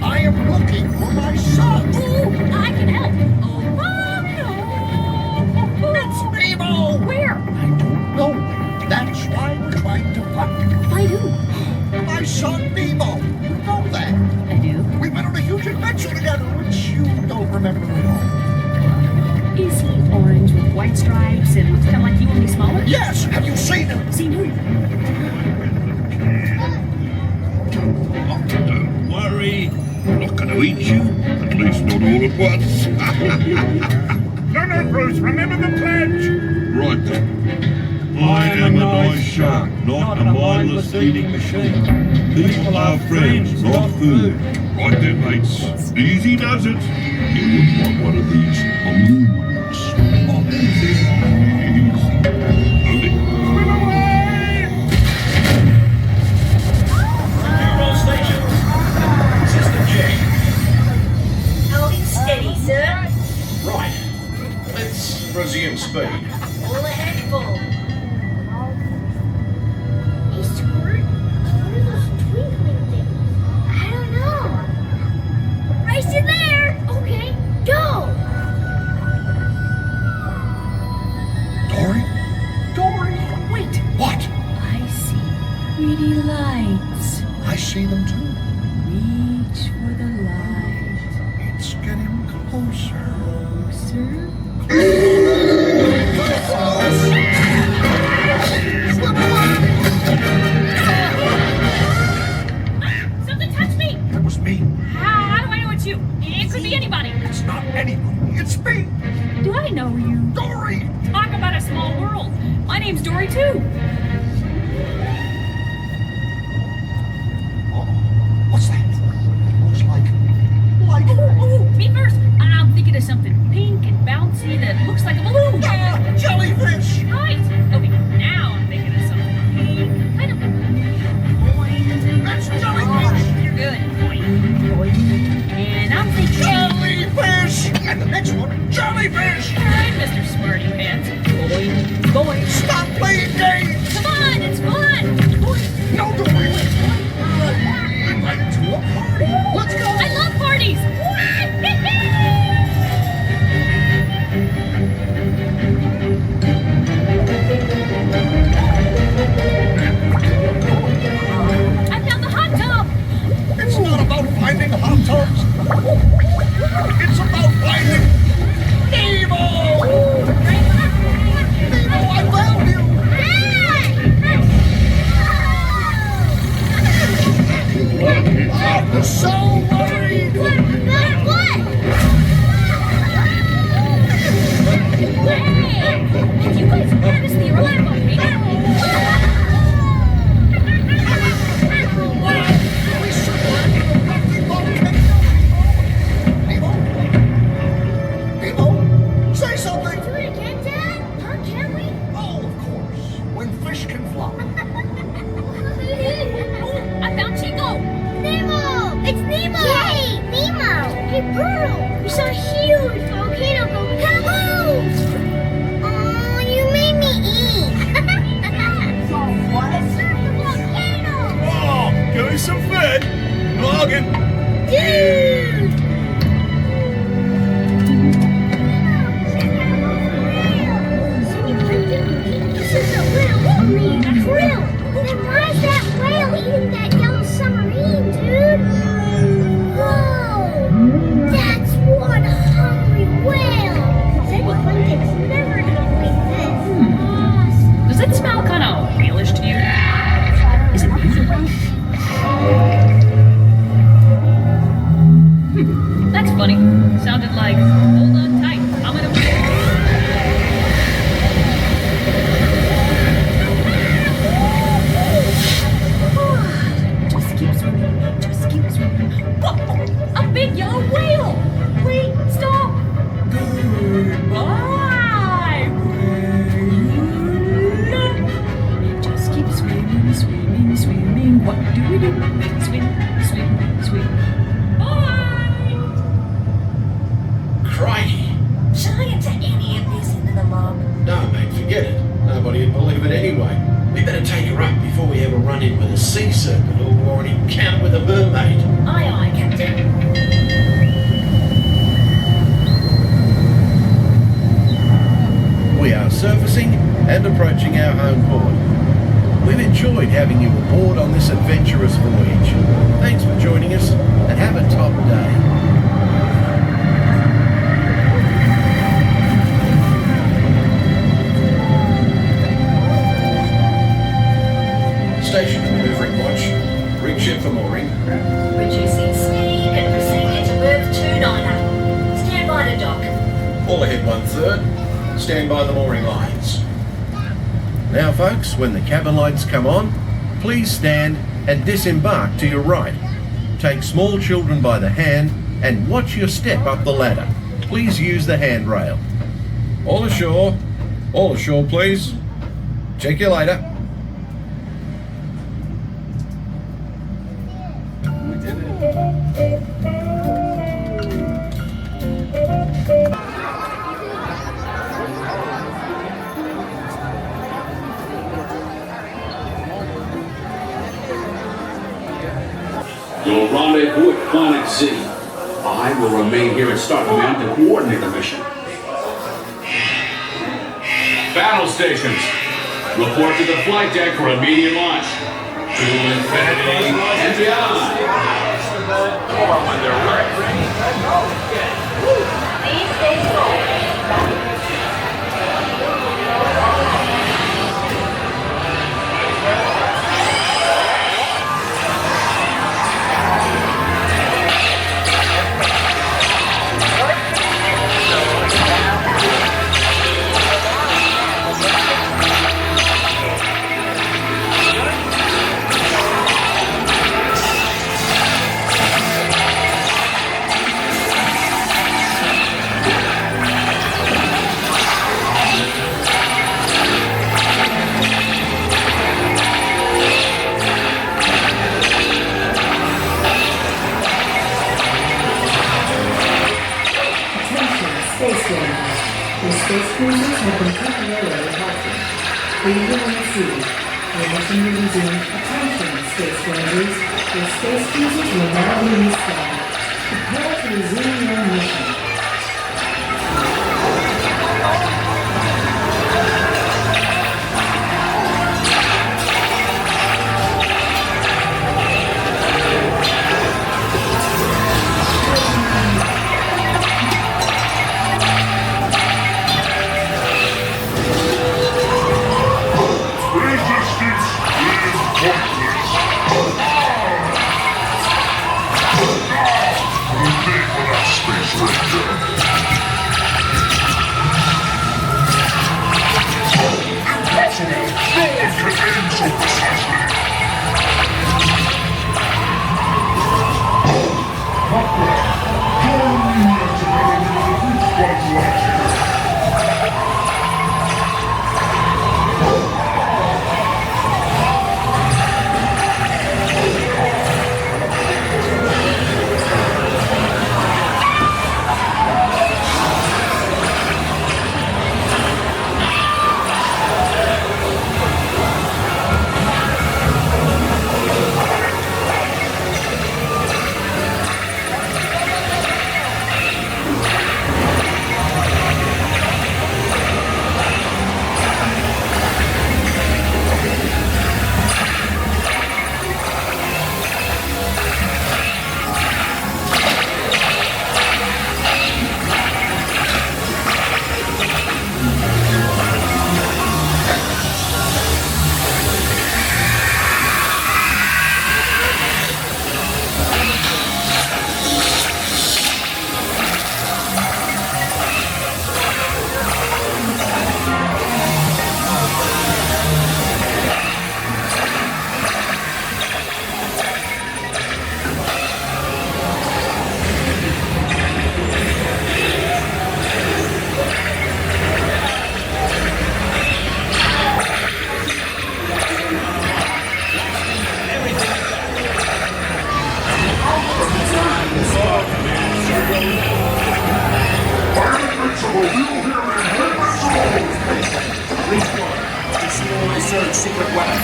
I am looking for my son. Ooh, I can help. It's Nemo! Where? I don't know. That's why we're trying to find him. Find who? My son Nemo. You know that. I do. We went on a huge adventure together, which you don't remember at all. Is he orange with white stripes and looks kind of like you, only smaller? Yes! Have you seen him? Seen who? Don't worry. I'm not going to eat you. At least not all at once. No, Bruce. Remember the pledge. Right then. I am a nice shark, not a mindless eating machine. People are friends, not food. Right then, mates. Easy does it. You wouldn't want one of these balloons. Oh, easy. Swim away! All stations. System check. Holding steady, sir. Right. Let's resume speed. All ahead full. Hey, Squirt, what are those twinkling things? I don't know. Race in there! Okay, go! Dory? Dory! Wait. What? I see pretty lights. I see them too. Reach for the light. It's getting closer. Closer. Something touched me. That was me. How do I know it's you? It could be anybody. It's not anybody. It's me. Do I know you? Dory! Talk about a small world. My name's Dory too. Oh, what's that? Looks like... Ooh, me first. I'm thinking of something pink and bouncy that looks like a balloon. Ah, jellyfish! Right. Okay, now I'm thinking of something pink. Kind of boing. That's jellyfish! You're good. Boing. Boing. And I'm thinking... Jellyfish! And the next one, jellyfish! All right, Mr. Smarty Pants. Boing. Boing. Stop playing games! Come on, it's fun. Boing. No, Dory! We'd like to a party! Let's go! I love parties. I found the hot tub. It's not about finding hot tubs. It's about finding Nemo! Nemo, I found you! I'm so worried! What? Hey, if you guys notice the arrival, We survived the rocky volcano! Nemo, say something! Do it again, Dad? Huh, can we? Oh, of course, when fish can fly. I found Chico. Nemo! It's Nemo! Yay! Nemo! Hey, Pearl! We saw a huge volcano go kaboom! Oh, you made me eat! noggin. Dude! This is a whale eating a krill. Then why is that whale eating that yellow submarine, dude? Whoa! That's one hungry whale. Sandy Clinton's never gonna like this. Does it smell kind of whalish to you? Is it beautiful? That's funny. Sounded like, hold on tight, I'm gonna... Just keep swimming, just keep swimming. Whoa, a big yellow whale! Wait, stop! Goodbye, whale! Just keep swimming, swimming, swimming. What do we do? Swim, swim, swim. Crikey. Should I enter any of this into the log? No, mate, forget it. Nobody would believe it anyway. We better take her up before we have a run-in with a sea serpent or an encounter with a mermaid. Aye, aye, Captain. We are surfacing and approaching our home port. We've enjoyed having you aboard on this adventurous voyage. Thanks for joining us and have a top day. Station maneuvering watch. Rig ship for mooring. Reducing speed and proceeding to berth 290. Stand by the dock. All ahead 1/3. Stand by the mooring lines. Now folks, when the cabin lights come on, please stand and disembark to your right. Take small children by the hand and watch your step up the ladder. Please use the handrail. All ashore. All ashore, please. Check you later. You'll rendezvous at Planet Z. I will remain here at Star Command to coordinate the mission. Battle stations. Report to the flight deck for immediate launch. To infinity and beyond. When they're ready. Please stay slow. Space cruisers have been temporarily halted. Breathing on the sea. Permission to resume. Attention, Space Rangers. Your space cruisers will now be installed. Prepare to resume your mission. Space Ranger. Surge secret weapon.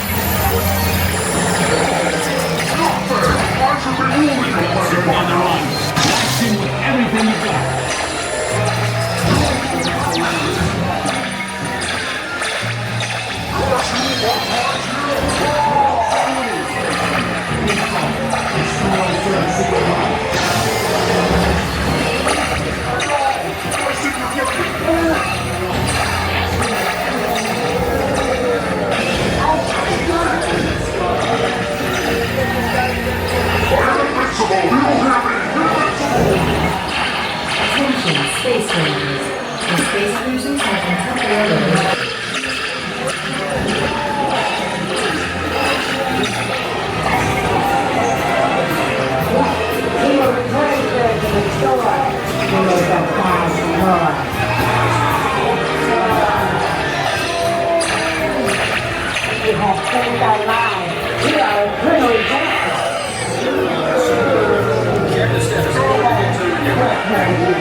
Archers removing the on the run. Blast in with everything you've got. Attention, Space Rangers. The Space Cruisers have been temporarily... We will return to the store. We will surprise more. You have saved our lives. We are eternally grateful.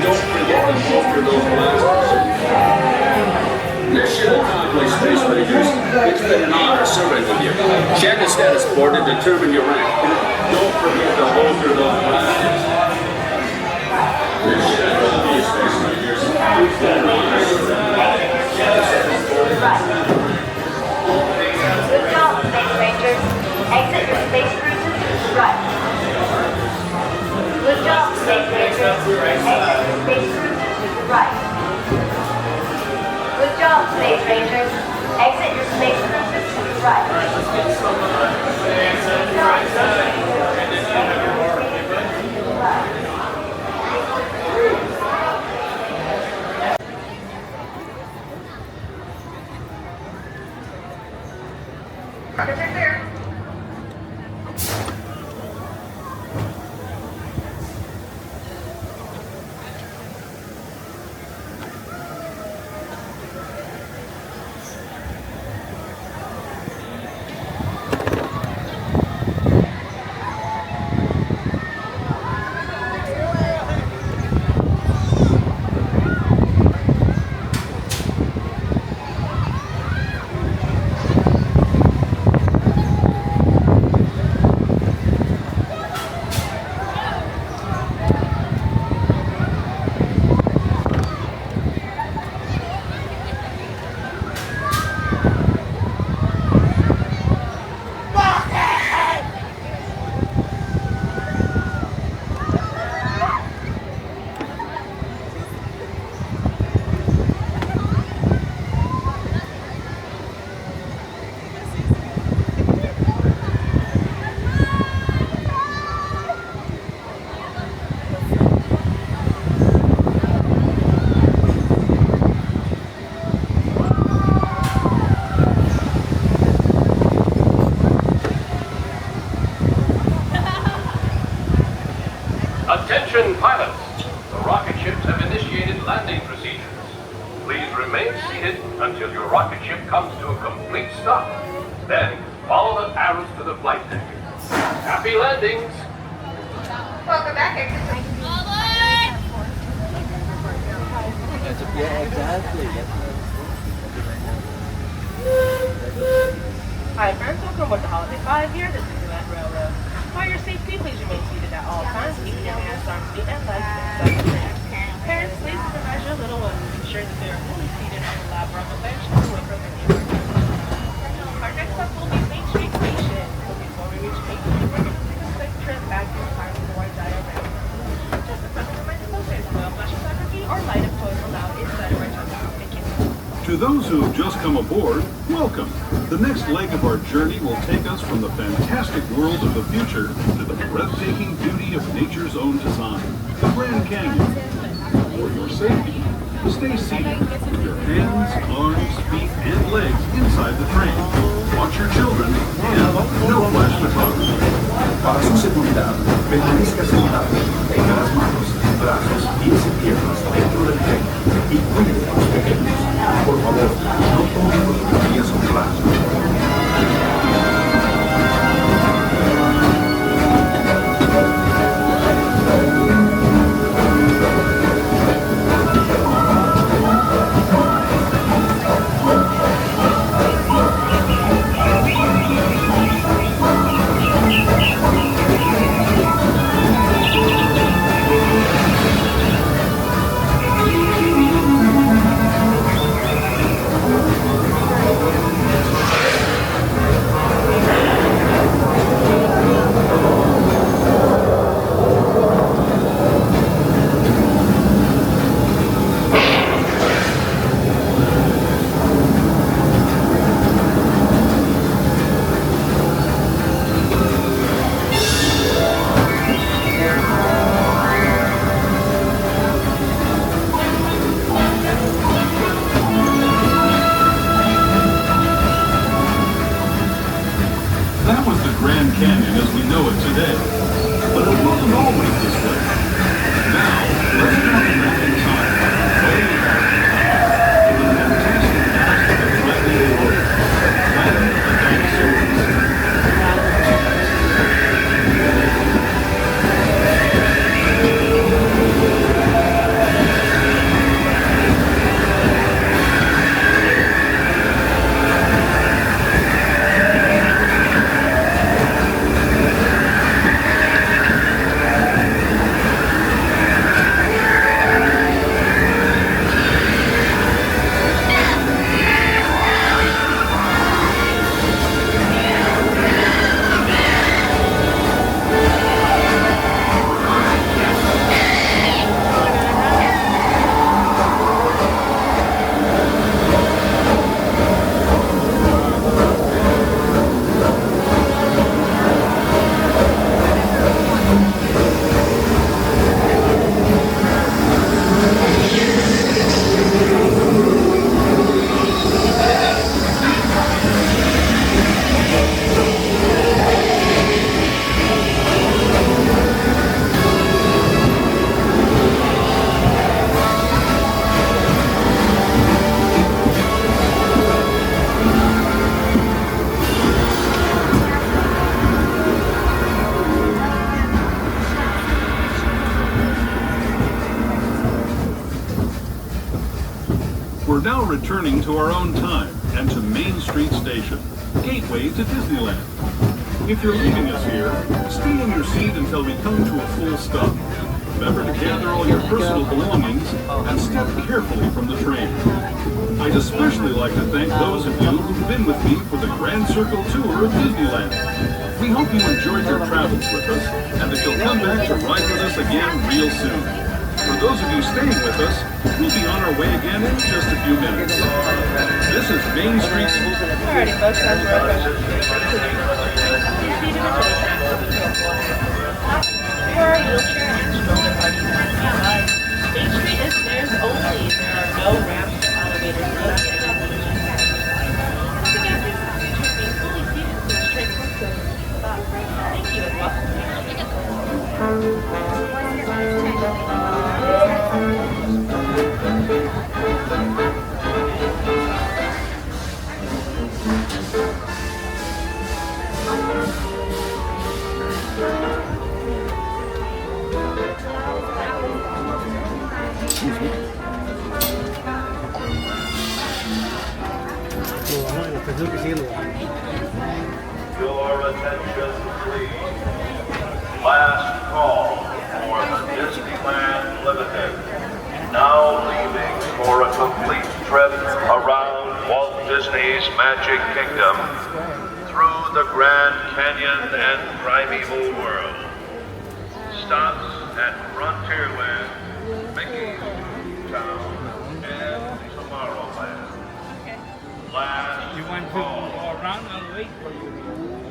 Don't forget to bolster those blasters. Mission accomplished, Space Rangers. It's been an honor serving with you. Check the status board to determine your rank. Don't forget to bolster those blasters. Mission accomplished, Space Rangers. It's been an honor serving with you. Check the status board. Good job, Space Rangers. Exit your space cruises to the right. Good job, Space Rangers. Exit your space cruises to the right. Good job, Space Rangers. Exit your space cruises to the right. Let's get some Attention pilots! The rocket ships have initiated landing procedures. Please remain seated until your rocket ship comes to a complete stop. Then follow the arrows to the flight deck. Happy landings! Welcome back, Yeah, exactly. Hi friends, welcome aboard the Holiday 5 here, the Disneyland Railroad. For your safety, please remain seated at all times, keeping your hands, arms, feet, and legs inside the train. Parents, please supervise your little ones. Ensure that they are fully seated on the lap rubber bench and away from the viewer. Our next stop will be Main Street Station. Before we reach Main Street, we're going to take a quick trip back to the Pirate War diagram. Just a quick reminder, there's no flash photography or light up toys allowed inside of our jungle. Thank you. To those who have just come aboard, welcome. The next leg of our journey will take us from the fantastic world of the future to the breathtaking beauty of nature's own design, the Grand Canyon. For your safety, stay seated with your hands, arms, feet, and legs inside the train. Watch your children and no flash photography. Para su seguridad, permanezca sentado, tenga las manos, brazos, pies y piernas dentro del tren y cuide a los pequeños. Por favor, no tomen fotografías con flash. That was the Grand Canyon as we know it today. But it wasn't always this way. Now, let's travel back in time. Way back in time. To the fantastic past of the threatening world. Land of the dinosaurs. We're now returning to our own time and to Main Street Station, gateway to Disneyland. If you're leaving us here, stay in your seat until we come to a full stop. Remember to gather all your personal belongings and step carefully from the train. I'd especially like to thank those of you who've been with me for the Grand Circle Tour of Disneyland. We hope you enjoyed your travels with us and that you'll come back to ride with us again real soon. For those of you staying with us, we'll be on our way again in just a few minutes. This is Main Street. Alrighty, folks, that's where I'm going. For our wheelchair and stroller parties at Canal, Main Street is stairs only. There are no ramps, elevators, no escalators. Once again, please concentrate being fully seated so this train comes to a stop. Thank you and welcome. Your attention, please. Last call for the Disneyland Limited. Now leaving for a complete trip around Walt Disney's Magic Kingdom through the Grand Canyon and Primeval World. Stops at Frontierland, Mickey's Toontown, and Tomorrowland. Last You want to go around and wait for you?